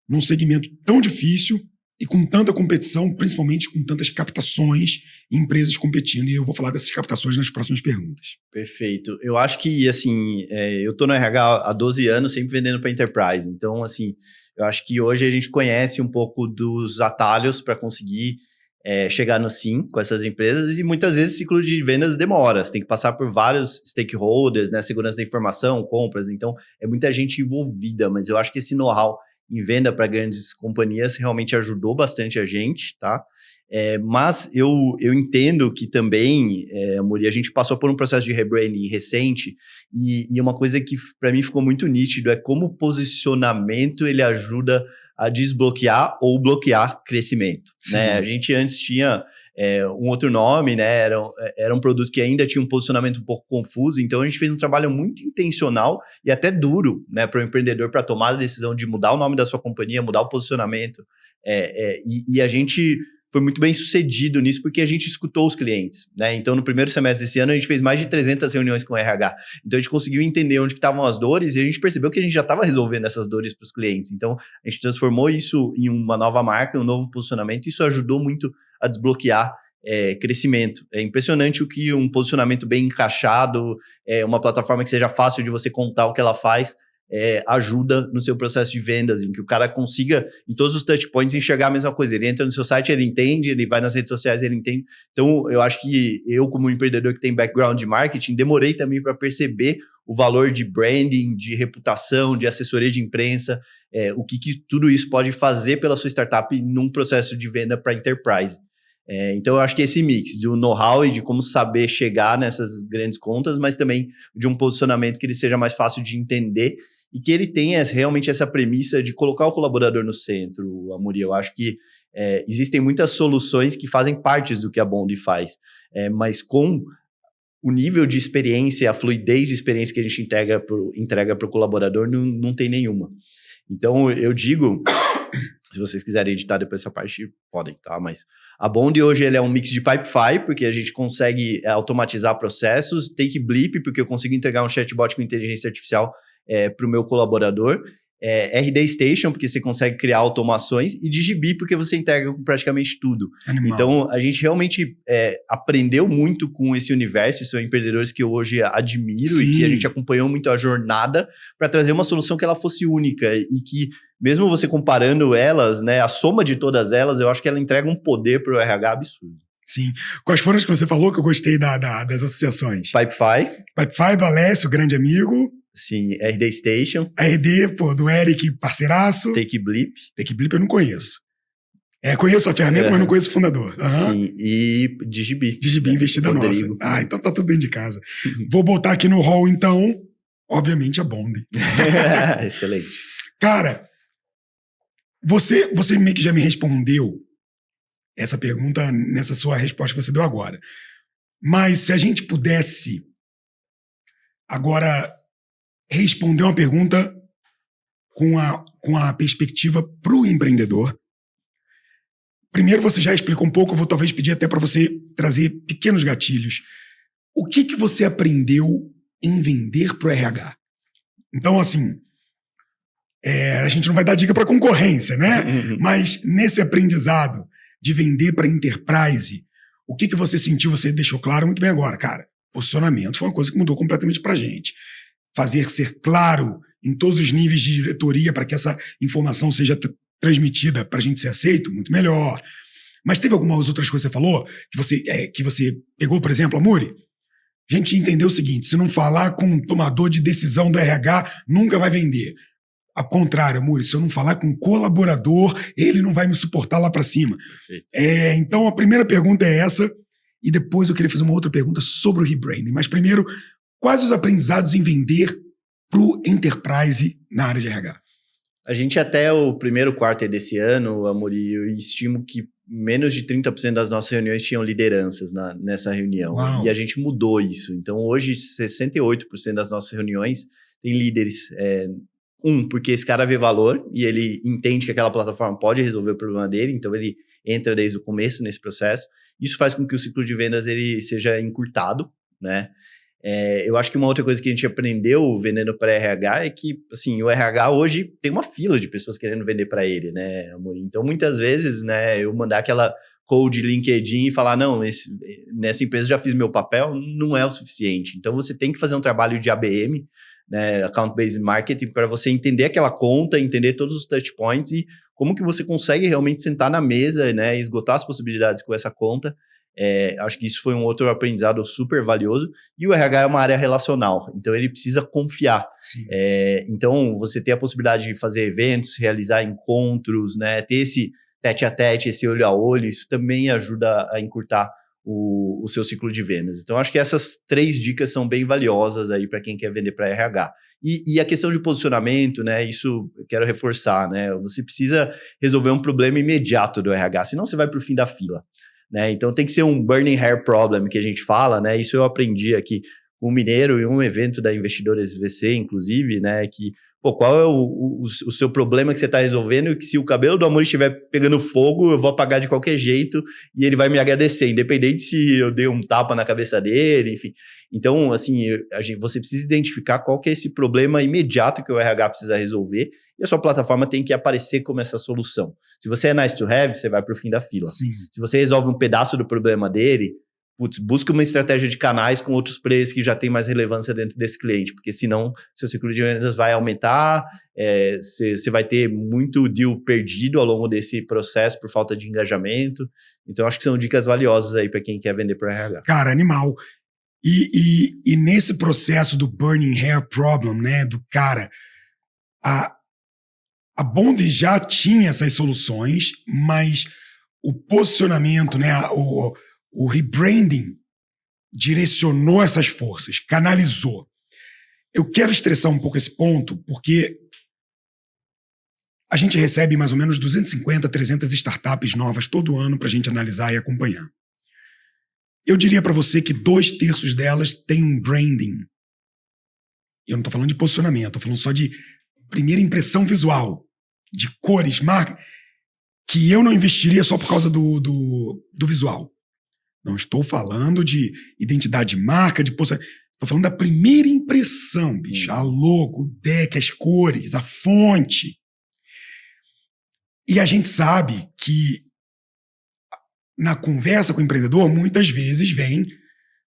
num segmento tão difícil e com tanta competição, principalmente com tantas captações e empresas competindo? E eu vou falar dessas captações nas próximas perguntas. Perfeito. Eu acho que, assim, eu estou no RH há 12 anos, sempre vendendo para enterprise. Então, assim, eu acho que hoje a gente conhece um pouco dos atalhos para conseguir chegar no sim com essas empresas, e muitas vezes o ciclo de vendas demora. Você tem que passar por vários stakeholders, né? Segurança da informação, compras. Então, é muita gente envolvida, mas eu acho que esse know-how em venda para grandes companhias realmente ajudou bastante a gente, tá? Mas eu entendo que também, Amori, a gente passou por um processo de rebranding recente e uma coisa que para mim ficou muito nítido é como o posicionamento ele ajuda a desbloquear ou bloquear crescimento, né? A gente antes tinha um outro nome, né? Era um produto que ainda tinha um posicionamento um pouco confuso, então a gente fez um trabalho muito intencional e até duro, né, para o empreendedor para tomar a decisão de mudar o nome da sua companhia, mudar o posicionamento, e a gente foi muito bem sucedido nisso porque a gente escutou os clientes, né? Então, no primeiro semestre desse ano, a gente fez mais de 300 reuniões com o RH. Então, a gente conseguiu entender onde estavam as dores e a gente percebeu que a gente já estava resolvendo essas dores para os clientes. Então, a gente transformou isso em uma nova marca, um novo posicionamento, e isso ajudou muito a desbloquear crescimento. É impressionante o que um posicionamento bem encaixado, uma plataforma que seja fácil de você contar o que ela faz, ajuda no seu processo de vendas, em que o cara consiga, em todos os touch points, enxergar a mesma coisa. Ele entra no seu site, ele entende, ele vai nas redes sociais, ele entende. Então, eu acho que eu, como empreendedor que tem background de marketing, demorei também para perceber o valor de branding, de reputação, de assessoria de imprensa, o que tudo isso pode fazer pela sua startup num processo de venda para enterprise. Então, eu acho que esse mix do know-how e de como saber chegar nessas grandes contas, mas também de um posicionamento que ele seja mais fácil de entender e que ele tenha realmente essa premissa de colocar o colaborador no centro, Amori. Eu acho que existem muitas soluções que fazem parte do que a Bond faz, mas com o nível de experiência, a fluidez de experiência que a gente entrega para o colaborador, não tem nenhuma. Então, eu digo, se vocês quiserem editar depois essa parte, podem, tá? Mas a Bond hoje ele é um mix de Pipefy, porque a gente consegue automatizar processos, Take Bleep, porque eu consigo entregar um chatbot com inteligência artificial para o meu colaborador, RD Station, porque você consegue criar automações, e Digibi, porque você integra com praticamente tudo. Animal. Então, a gente realmente aprendeu muito com esse universo, e são empreendedores que eu hoje admiro e que a gente acompanhou muito a jornada para trazer uma solução que ela fosse única e que, mesmo você comparando elas, né, a soma de todas elas, eu acho que ela entrega um poder para o RH absurdo. Sim. Quais foram as que você falou que eu gostei das associações? Pipefy do Alessio, grande amigo. Sim, RD Station. RD, do Eric, parceiraço. TakeBlip. TakeBlip eu não conheço. Conheço a ferramenta, mas não conheço o fundador. Sim, e Digibi. Digibi, investida nossa. Então tá tudo dentro de casa. Vou botar aqui no hall, então, obviamente, a Bond. Excelente. Cara, você meio que já me respondeu essa pergunta nessa sua resposta que você deu agora. Mas se a gente pudesse agora responder uma pergunta com a perspectiva para o empreendedor. Primeiro, você já explicou um pouco, eu vou talvez pedir até para você trazer pequenos gatilhos. O que você aprendeu em vender para o RH? Então, assim, a gente não vai dar dica para concorrência, né? Mas nesse aprendizado de vender para enterprise, o que você sentiu, você deixou claro muito bem agora, cara. Posicionamento foi uma coisa que mudou completamente para a gente. Fazer ser claro em todos os níveis de diretoria para que essa informação seja transmitida para a gente ser aceito, muito melhor. Mas teve algumas outras coisas que você falou, que você pegou, por exemplo, Amuri? A gente entendeu o seguinte, se não falar com um tomador de decisão do RH, nunca vai vender. Ao contrário, Amuri, se eu não falar com um colaborador, ele não vai me suportar lá para cima. Então, a primeira pergunta é essa, e depois eu queria fazer uma outra pergunta sobre o rebranding. Mas primeiro, quais os aprendizados em vender para o enterprise na área de RH? A gente até o primeiro quarto desse ano, Amuri, eu estimo que menos de 30% das nossas reuniões tinham lideranças nessa reunião. Uau. E a gente mudou isso. Então, hoje, 68% das nossas reuniões têm líderes. Porque esse cara vê valor e ele entende que aquela plataforma pode resolver o problema dele, então ele entra desde o começo nesse processo. Isso faz com que o ciclo de vendas ele seja encurtado, né? Eu acho que uma outra coisa que a gente aprendeu vendendo para RH é que, assim, o RH hoje tem uma fila de pessoas querendo vender para ele, né, Amor? Então, muitas vezes, né, eu mandar aquela code LinkedIn e falar, não, nessa empresa já fiz meu papel, não é o suficiente. Então, você tem que fazer um trabalho de ABM, né, Account Based Marketing, para você entender aquela conta, entender todos os touch points e como que você consegue realmente sentar na mesa, né, e esgotar as possibilidades com essa conta. Acho que isso foi um outro aprendizado super valioso. E o RH é uma área relacional, então ele precisa confiar. Então, você ter a possibilidade de fazer eventos, realizar encontros, né, ter esse tete-a-tete, esse olho a olho, isso também ajuda a encurtar o seu ciclo de vendas. Então, acho que essas 3 dicas são bem valiosas aí para quem quer vender para RH. E a questão de posicionamento, né, isso eu quero reforçar, né, você precisa resolver um problema imediato do RH, senão você vai para o fim da fila. Né? Então tem que ser um burning hair problem que a gente fala, né? Isso eu aprendi aqui com o Mineiro em um evento da Investidores VC, inclusive, né? Que, qual é o seu problema que você está resolvendo e que se o cabelo do Amor estiver pegando fogo, eu vou apagar de qualquer jeito e ele vai me agradecer, independente se eu dei um tapa na cabeça dele, enfim. Então, assim, você precisa identificar qual que é esse problema imediato que o RH precisa resolver e a sua plataforma tem que aparecer como essa solução. Se você é nice to have, você vai para o fim da fila. Sim. Se você resolve um pedaço do problema dele, busca uma estratégia de canais com outros players que já tem mais relevância dentro desse cliente, porque senão seu ciclo de vendas vai aumentar, você vai ter muito deal perdido ao longo desse processo por falta de engajamento. Então, acho que são dicas valiosas aí para quem quer vender para RH. Cara, animal. E nesse processo do burning hair problem, né, do cara, a Bond já tinha essas soluções, mas o posicionamento, né, o rebranding direcionou essas forças, canalizou. Eu quero estressar um pouco esse ponto, porque a gente recebe mais ou menos 250, 300 startups novas todo ano para a gente analisar e acompanhar. Eu diria para você que 2/3 delas têm um branding. Eu não estou falando de posicionamento, estou falando só de primeira impressão visual, de cores, marca, que eu não investiria só por causa do visual. Não estou falando de identidade de marca, de posicionamento. Tô falando da primeira impressão, bicho. A logo, o deck, as cores, a fonte. E a gente sabe que na conversa com o empreendedor, muitas vezes vem,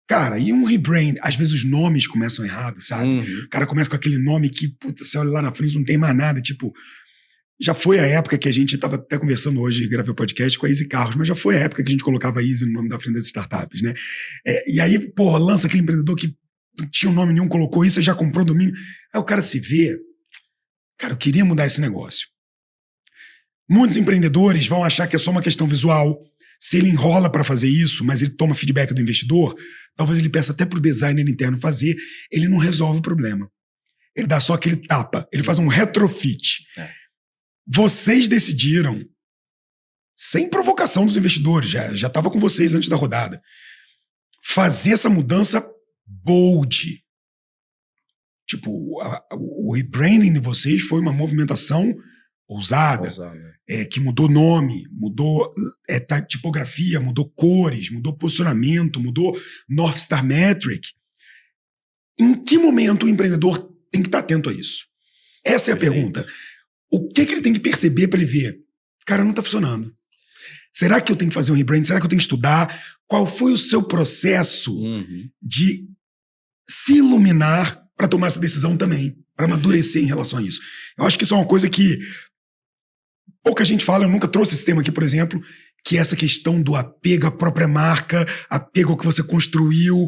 cara, e um rebrand? Às vezes os nomes começam errados, sabe? O cara começa com aquele nome que, puta, você olha lá na frente, não tem mais nada, tipo... Já foi a época que a gente tava até conversando hoje, gravei o podcast com a Easy Carros, mas já foi a época que a gente colocava Easy no nome da frente das startups, né? E aí, porra, lança aquele empreendedor que não tinha um nome nenhum, colocou isso e já comprou domínio. Aí o cara se vê, cara, eu queria mudar esse negócio. Muitos empreendedores vão achar que é só uma questão visual. Se ele enrola para fazer isso, mas ele toma feedback do investidor, talvez ele peça até pro designer interno fazer, ele não resolve o problema. Ele dá só aquele tapa, ele faz um retrofit. Vocês decidiram, sem provocação dos investidores, já estava com vocês antes da rodada, fazer essa mudança bold. Tipo, o rebranding de vocês foi uma movimentação ousada. Que mudou nome, mudou tipografia, mudou cores, mudou posicionamento, mudou North Star Metric. Em que momento o empreendedor tem que estar atento a isso? Essa é a pergunta. O que ele tem que perceber para ele ver? Cara, não está funcionando. Será que eu tenho que fazer um rebrand? Será que eu tenho que estudar? Qual foi o seu processo de se iluminar para tomar essa decisão também? Para amadurecer em relação a isso. Eu acho que isso é uma coisa que pouca gente fala. Eu nunca trouxe esse tema aqui, por exemplo, que é essa questão do apego à própria marca, apego ao que você construiu.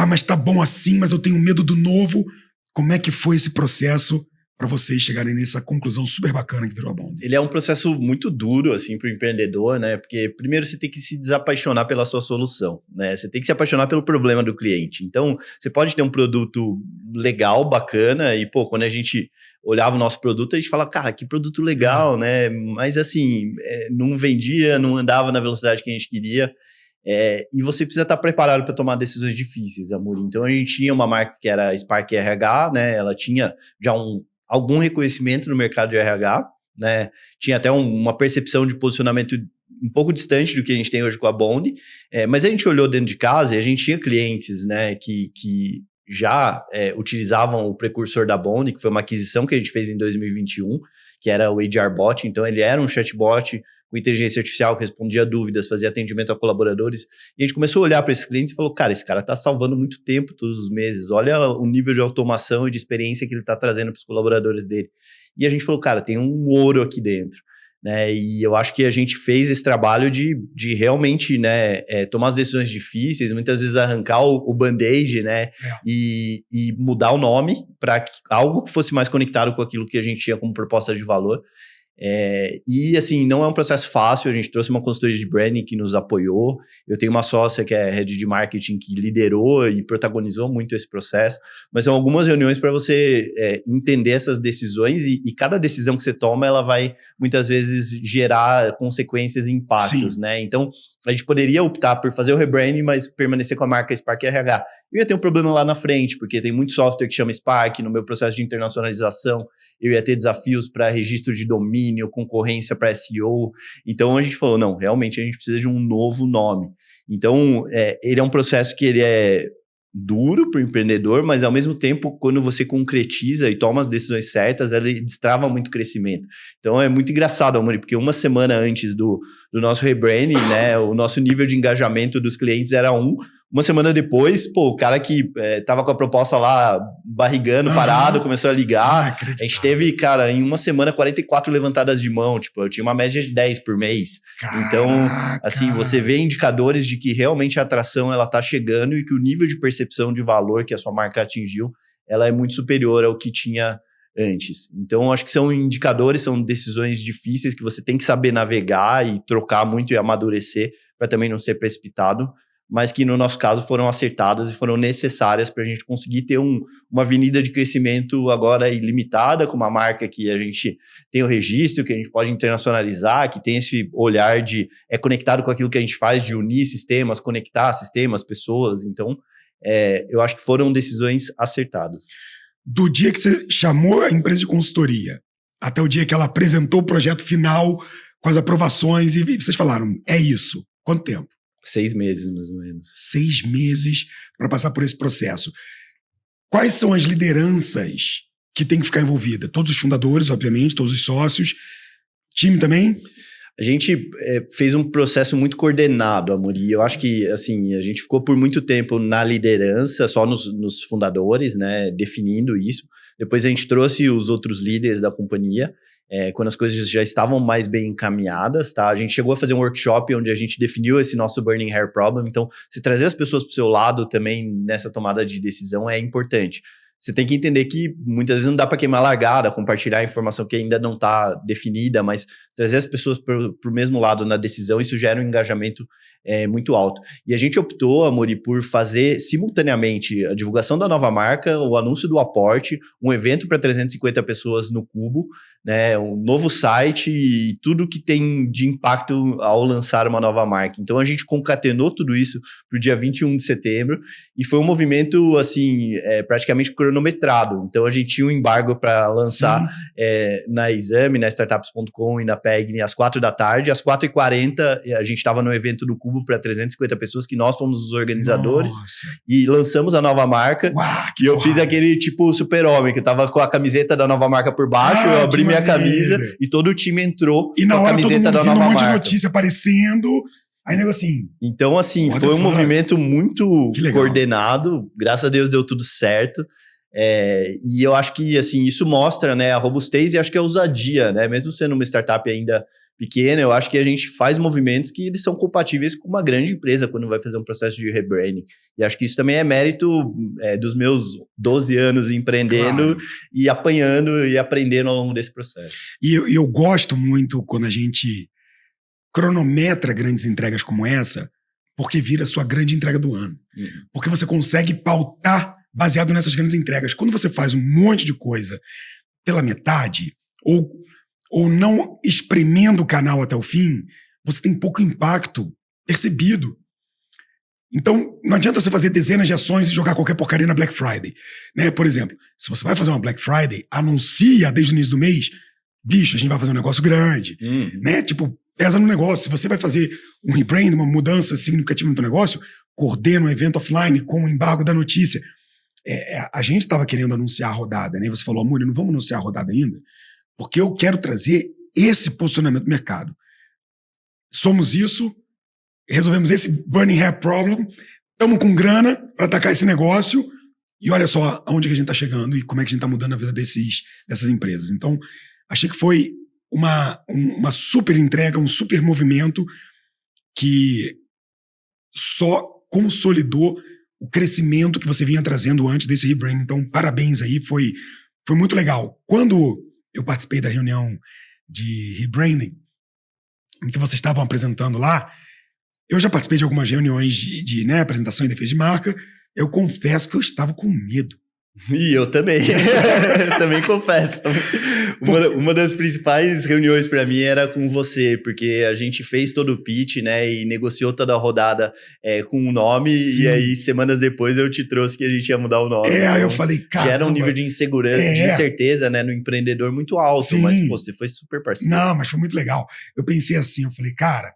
Mas tá bom assim, mas eu tenho medo do novo. Como é que foi esse processo para vocês chegarem nessa conclusão super bacana que virou a Bond? Ele é um processo muito duro, assim, para o empreendedor, né? Porque primeiro você tem que se desapaixonar pela sua solução, né? Você tem que se apaixonar pelo problema do cliente. Então, você pode ter um produto legal, bacana, e, pô, quando a gente olhava o nosso produto, a gente fala, cara, que produto legal, né? Mas, assim, não vendia, não andava na velocidade que a gente queria. E você precisa estar preparado para tomar decisões difíceis, Amorim. Então, a gente tinha uma marca que era Spark RH, né? Ela tinha já algum reconhecimento no mercado de RH, né? Tinha até uma percepção de posicionamento um pouco distante do que a gente tem hoje com a Bond, mas a gente olhou dentro de casa e a gente tinha clientes, né, que já utilizavam o precursor da Bond, que foi uma aquisição que a gente fez em 2021, que era o HR Bot. Então ele era um chatbot com inteligência artificial que respondia dúvidas, fazia atendimento a colaboradores, e a gente começou a olhar para esses clientes e falou, cara, esse cara está salvando muito tempo todos os meses, olha o nível de automação e de experiência que ele está trazendo para os colaboradores dele. E a gente falou, cara, tem um ouro aqui dentro, né? E eu acho que a gente fez esse trabalho de realmente, né, tomar as decisões difíceis, muitas vezes arrancar o band-aid, né, e mudar o nome para algo que fosse mais conectado com aquilo que a gente tinha como proposta de valor. E assim, não é um processo fácil. A gente trouxe uma consultoria de branding que nos apoiou. Eu tenho uma sócia que é head de marketing que liderou e protagonizou muito esse processo, mas são algumas reuniões para você entender essas decisões e cada decisão que você toma, ela vai muitas vezes gerar consequências e impactos, né? Então, a gente poderia optar por fazer o rebranding, mas permanecer com a marca Spark RH. Eu ia ter um problema lá na frente, porque tem muito software que chama Spark. No meu processo de internacionalização, eu ia ter desafios para registro de domínio, concorrência para SEO. Então, a gente falou, não, realmente a gente precisa de um novo nome. Então, ele é um processo que ele é duro para o empreendedor, mas ao mesmo tempo, quando você concretiza e toma as decisões certas, ele destrava muito crescimento. Então é muito engraçado, Amorim, porque uma semana antes do nosso rebranding, né, o nosso nível de engajamento dos clientes era uma semana depois, pô, o cara que tava com a proposta lá, barrigando, parado, começou a ligar. A gente teve, cara, em uma semana, 44 levantadas de mão. Tipo, eu tinha uma média de 10 por mês. Caraca. Então, assim, você vê indicadores de que realmente a atração, ela tá chegando e que o nível de percepção de valor que a sua marca atingiu, ela é muito superior ao que tinha antes. Então, acho que são indicadores, são decisões difíceis que você tem que saber navegar e trocar muito e amadurecer para também não ser precipitado, mas que no nosso caso foram acertadas e foram necessárias para a gente conseguir ter uma avenida de crescimento agora ilimitada, com uma marca que a gente tem o registro, que a gente pode internacionalizar, que tem esse olhar de conectado com aquilo que a gente faz, de unir sistemas, conectar sistemas, pessoas. Então, eu acho que foram decisões acertadas. Do dia que você chamou a empresa de consultoria até o dia que ela apresentou o projeto final com as aprovações e vocês falaram, é isso. Quanto tempo? 6 meses, mais ou menos. 6 meses para passar por esse processo. quais são as lideranças que tem que ficar envolvida? Todos os fundadores, obviamente, todos os sócios, time também? A gente fez um processo muito coordenado, Amorim. Eu acho que, assim, a gente ficou por muito tempo na liderança, só nos fundadores, né, definindo isso. Depois a gente trouxe os outros líderes da companhia, quando as coisas já estavam mais bem encaminhadas, tá? A gente chegou a fazer um workshop onde a gente definiu esse nosso Burning Hair Problem. Então, se trazer as pessoas para o seu lado também nessa tomada de decisão é importante. Você tem que entender que muitas vezes não dá para queimar largada, compartilhar informação que ainda não está definida, mas trazer as pessoas para o mesmo lado na decisão, isso gera um engajamento muito alto. E a gente optou, Amori, por fazer simultaneamente a divulgação da nova marca, o anúncio do aporte, um evento para 350 pessoas no Cubo, né, um novo site e tudo que tem de impacto ao lançar uma nova marca. Então a gente concatenou tudo isso para o dia 21 de setembro e foi um movimento assim, praticamente cronometrado. Então a gente tinha um embargo para lançar na Exame, na Startups.com e na PEGNI às 4 da tarde. Às 4h40 a gente estava no evento do Cubo para 350 pessoas, que nós fomos os organizadores. Nossa. E lançamos a nova marca. Uau, E eu fiz aquele tipo super-homem, que eu tava com a camiseta da nova marca por baixo, eu abri minha camisa e todo o time entrou e na com a hora todo camiseta mundo da vindo nova um monte marca. de notícia aparecendo, aí nego assim... Então, assim, What foi the um fuck? movimento muito Que legal. coordenado, graças a Deus deu tudo certo. E eu acho que, assim, isso mostra, né, a robustez e acho que a ousadia, né, mesmo sendo uma startup ainda pequena, eu acho que a gente faz movimentos que eles são compatíveis com uma grande empresa quando vai fazer um processo de rebranding. E acho que isso também é mérito dos meus 12 anos empreendendo, claro, e apanhando e aprendendo ao longo desse processo. E eu gosto muito quando a gente cronometra grandes entregas como essa, porque vira a sua grande entrega do ano. Porque você consegue pautar baseado nessas grandes entregas. Quando você faz um monte de coisa pela metade, ou não espremendo o canal até o fim, você tem pouco impacto percebido. Então, não adianta você fazer dezenas de ações e jogar qualquer porcaria na Black Friday. Né? Por exemplo, se você vai fazer uma Black Friday, anuncia desde o início do mês, bicho, a gente vai fazer um negócio grande. Né? Tipo, pesa no negócio. Se você vai fazer um rebrand, uma mudança significativa no teu negócio, coordena um evento offline com o embargo da notícia. A gente estava querendo anunciar a rodada, né? Você falou, Amor, não vamos anunciar a rodada ainda? Porque eu quero trazer esse posicionamento do mercado. Somos isso, resolvemos esse Burning Hair Problem, estamos com grana para atacar esse negócio e olha só aonde que a gente está chegando e como é que a gente está mudando a vida dessas empresas. Então, achei que foi uma super entrega, um super movimento que só consolidou o crescimento que você vinha trazendo antes desse rebranding. Então, parabéns aí, foi muito legal. Quando eu participei da reunião de rebranding, em que vocês estavam apresentando lá, eu já participei de algumas reuniões de apresentação e defesa de marca, eu confesso que eu estava com medo. E eu também, eu também confesso. Uma das principais reuniões para mim era com você, porque a gente fez todo o pitch, né, e negociou toda a rodada com um nome. Sim. E aí semanas depois eu te trouxe que a gente ia mudar o nome. Aí eu falei, cara, gera um nível de insegurança, de incerteza, né, no empreendedor muito alto. Sim. Mas pô, você foi super parceiro. Não, mas foi muito legal. Eu pensei assim, eu falei, cara,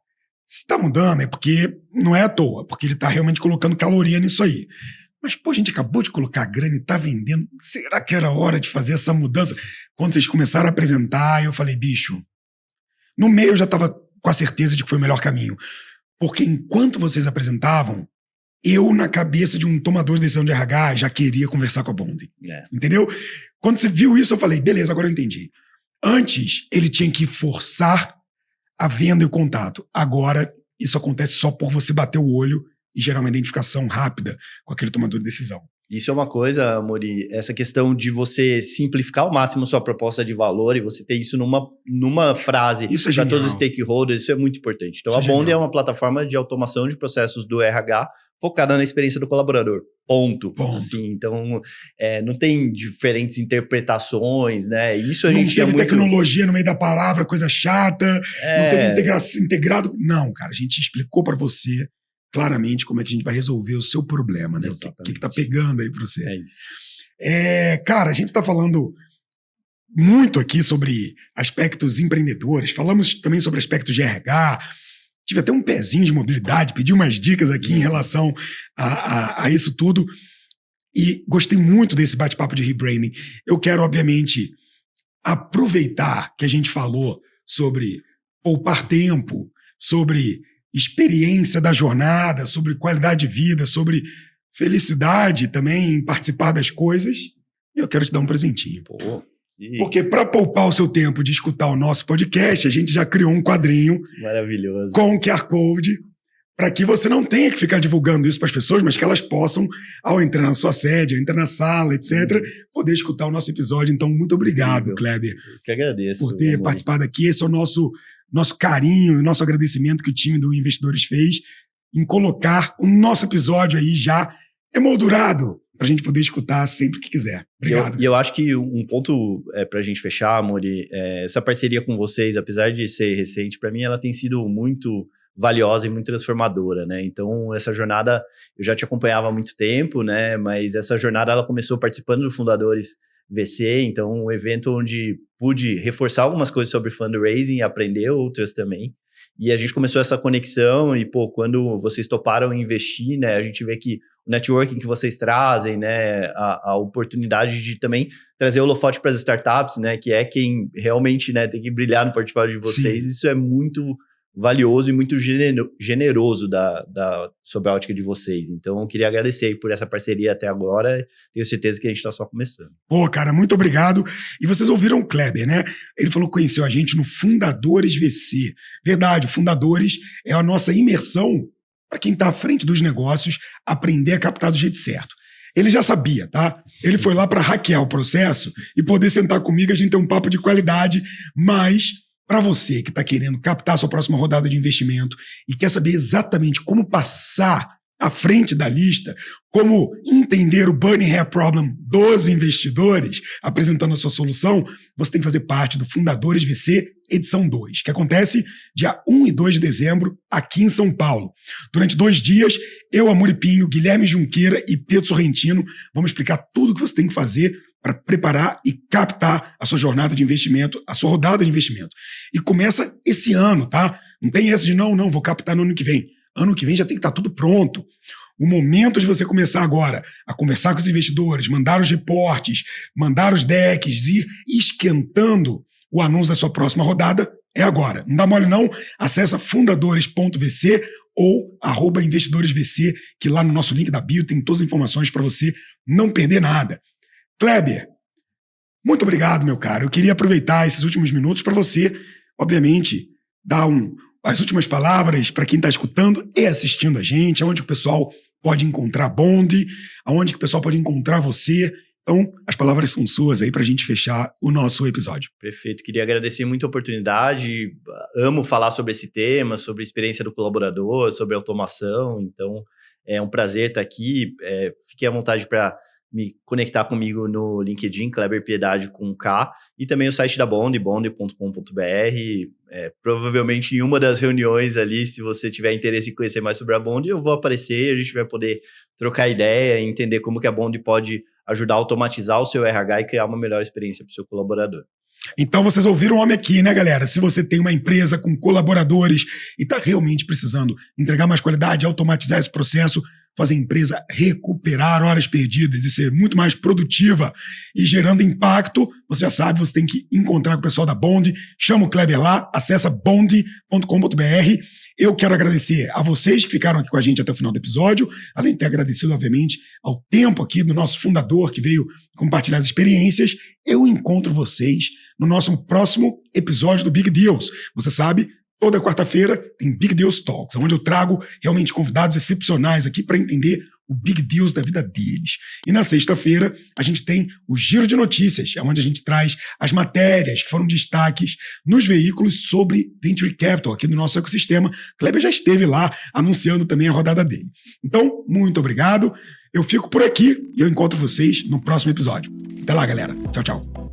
se tá mudando é porque não é à toa, porque ele tá realmente colocando caloria nisso aí. Mas, pô, a gente acabou de colocar grana e tá vendendo. Será que era hora de fazer essa mudança? Quando vocês começaram a apresentar, eu falei, bicho, no meio eu já tava com a certeza de que foi o melhor caminho. Porque enquanto vocês apresentavam, eu, na cabeça de um tomador de decisão de RH, já queria conversar com a Bondi. Entendeu? Quando você viu isso, eu falei, beleza, agora eu entendi. Antes, ele tinha que forçar a venda e o contato. Agora, isso acontece só por você bater o olho e gerar uma identificação rápida com aquele tomador de decisão. Isso é uma coisa, Amori, essa questão de você simplificar ao máximo sua proposta de valor e você ter isso numa frase para todos os stakeholders, isso é muito importante. Então, a Bondi é uma plataforma de automação de processos do RH focada na experiência do colaborador. Ponto. Assim, então, não tem diferentes interpretações, né? Isso a gente não teve tecnologia no meio da palavra, coisa chata, não teve integrado. Não, cara, a gente explicou para você claramente como é que a gente vai resolver o seu problema, né? O que tá pegando aí pra você. É isso. Cara, a gente tá falando muito aqui sobre aspectos empreendedores, falamos também sobre aspectos de RH, tive até um pezinho de mobilidade, pedi umas dicas aqui em relação a isso tudo. E gostei muito desse bate-papo de rebranding. Eu quero, obviamente, aproveitar que a gente falou sobre poupar tempo, sobre experiência da jornada, sobre qualidade de vida, sobre felicidade também em participar das coisas. Eu quero te dar um presentinho. Porque para poupar o seu tempo de escutar o nosso podcast, a gente já criou um quadrinho maravilhoso com o QR Code para que você não tenha que ficar divulgando isso para as pessoas, mas que elas possam, ao entrar na sua sede, ao entrar na sala, etc., poder escutar o nosso episódio. Então, muito obrigado, Kleber. Eu que agradeço. Por ter participado aqui. Esse é o nosso carinho e o nosso agradecimento que o time do Investidores fez em colocar o nosso episódio aí já emoldurado para a gente poder escutar sempre que quiser. Obrigado. E eu acho que um ponto para a gente fechar, Amori, essa parceria com vocês, apesar de ser recente, para mim ela tem sido muito valiosa e muito transformadora, né? Então, essa jornada eu já te acompanhava há muito tempo, né? Mas essa jornada ela começou participando do Fundadores VC, então um evento onde pude reforçar algumas coisas sobre fundraising e aprender outras também. E a gente começou essa conexão e, quando vocês toparam investir, né, a gente vê que o networking que vocês trazem, né, a oportunidade de também trazer o holofote para as startups, né, que é quem realmente, né, tem que brilhar no portfólio de vocês. Sim. Isso é muito valioso e muito generoso sob a ótica de vocês. Então, eu queria agradecer aí por essa parceria até agora. Tenho certeza que a gente está só começando. Pô, cara, muito obrigado. E vocês ouviram o Kleber, né? Ele falou que conheceu a gente no Fundadores VC. Verdade, Fundadores é a nossa imersão para quem está à frente dos negócios aprender a captar do jeito certo. Ele já sabia, tá? Ele foi lá para hackear o processo e poder sentar comigo, a gente ter um papo de qualidade, mas para você que está querendo captar a sua próxima rodada de investimento e quer saber exatamente como passar à frente da lista, como entender o Burning Hair Problem dos investidores, apresentando a sua solução, você tem que fazer parte do Fundadores VC edição 2, que acontece dia 1 e 2 de dezembro aqui em São Paulo. Durante 2 dias, eu, Amori Pinho, Guilherme Junqueira e Pedro Sorrentino vamos explicar tudo o que você tem que fazer para preparar e captar a sua jornada de investimento, a sua rodada de investimento. E começa esse ano, tá? Não tem essa de não, vou captar no ano que vem. Ano que vem já tem que estar tudo pronto. O momento de você começar agora a conversar com os investidores, mandar os reportes, mandar os decks, ir esquentando o anúncio da sua próxima rodada é agora. Não dá mole não, acessa fundadores.vc ou @investidoresvc, que lá no nosso link da bio tem todas as informações para você não perder nada. Kleber, muito obrigado, meu caro. Eu queria aproveitar esses últimos minutos para você, obviamente, dar as últimas palavras para quem está escutando e assistindo a gente, aonde o pessoal pode encontrar Bond, aonde que o pessoal pode encontrar você. Então, as palavras são suas aí para a gente fechar o nosso episódio. Perfeito. Queria agradecer muito a oportunidade. Amo falar sobre esse tema, sobre a experiência do colaborador, sobre automação. Então, é um prazer estar aqui. Fique à vontade para me conectar comigo no LinkedIn, Kleber Piedade com K, e também o site da Bond, bond.com.br. Provavelmente em uma das reuniões ali, se você tiver interesse em conhecer mais sobre a Bond, eu vou aparecer, a gente vai poder trocar ideia, entender como que a Bond pode ajudar a automatizar o seu RH e criar uma melhor experiência para o seu colaborador. Então vocês ouviram o homem aqui, né, galera? Se você tem uma empresa com colaboradores e está realmente precisando entregar mais qualidade, automatizar esse processo, fazer a empresa recuperar horas perdidas e ser muito mais produtiva e gerando impacto, você já sabe, você tem que encontrar com o pessoal da Bond, chama o Kleber lá, acessa bond.com.br. Eu quero agradecer a vocês que ficaram aqui com a gente até o final do episódio, além de ter agradecido, obviamente, ao tempo aqui do nosso fundador que veio compartilhar as experiências. Eu encontro vocês no nosso próximo episódio do Big Deals. Você sabe, toda quarta-feira tem Big Deals Talks, onde eu trago realmente convidados excepcionais aqui para entender o Big Deals da vida deles. E na sexta-feira a gente tem o Giro de Notícias, onde a gente traz as matérias que foram destaques nos veículos sobre Venture Capital aqui no nosso ecossistema. Kleber já esteve lá anunciando também a rodada dele. Então, muito obrigado. Eu fico por aqui e eu encontro vocês no próximo episódio. Até lá, galera. Tchau, tchau.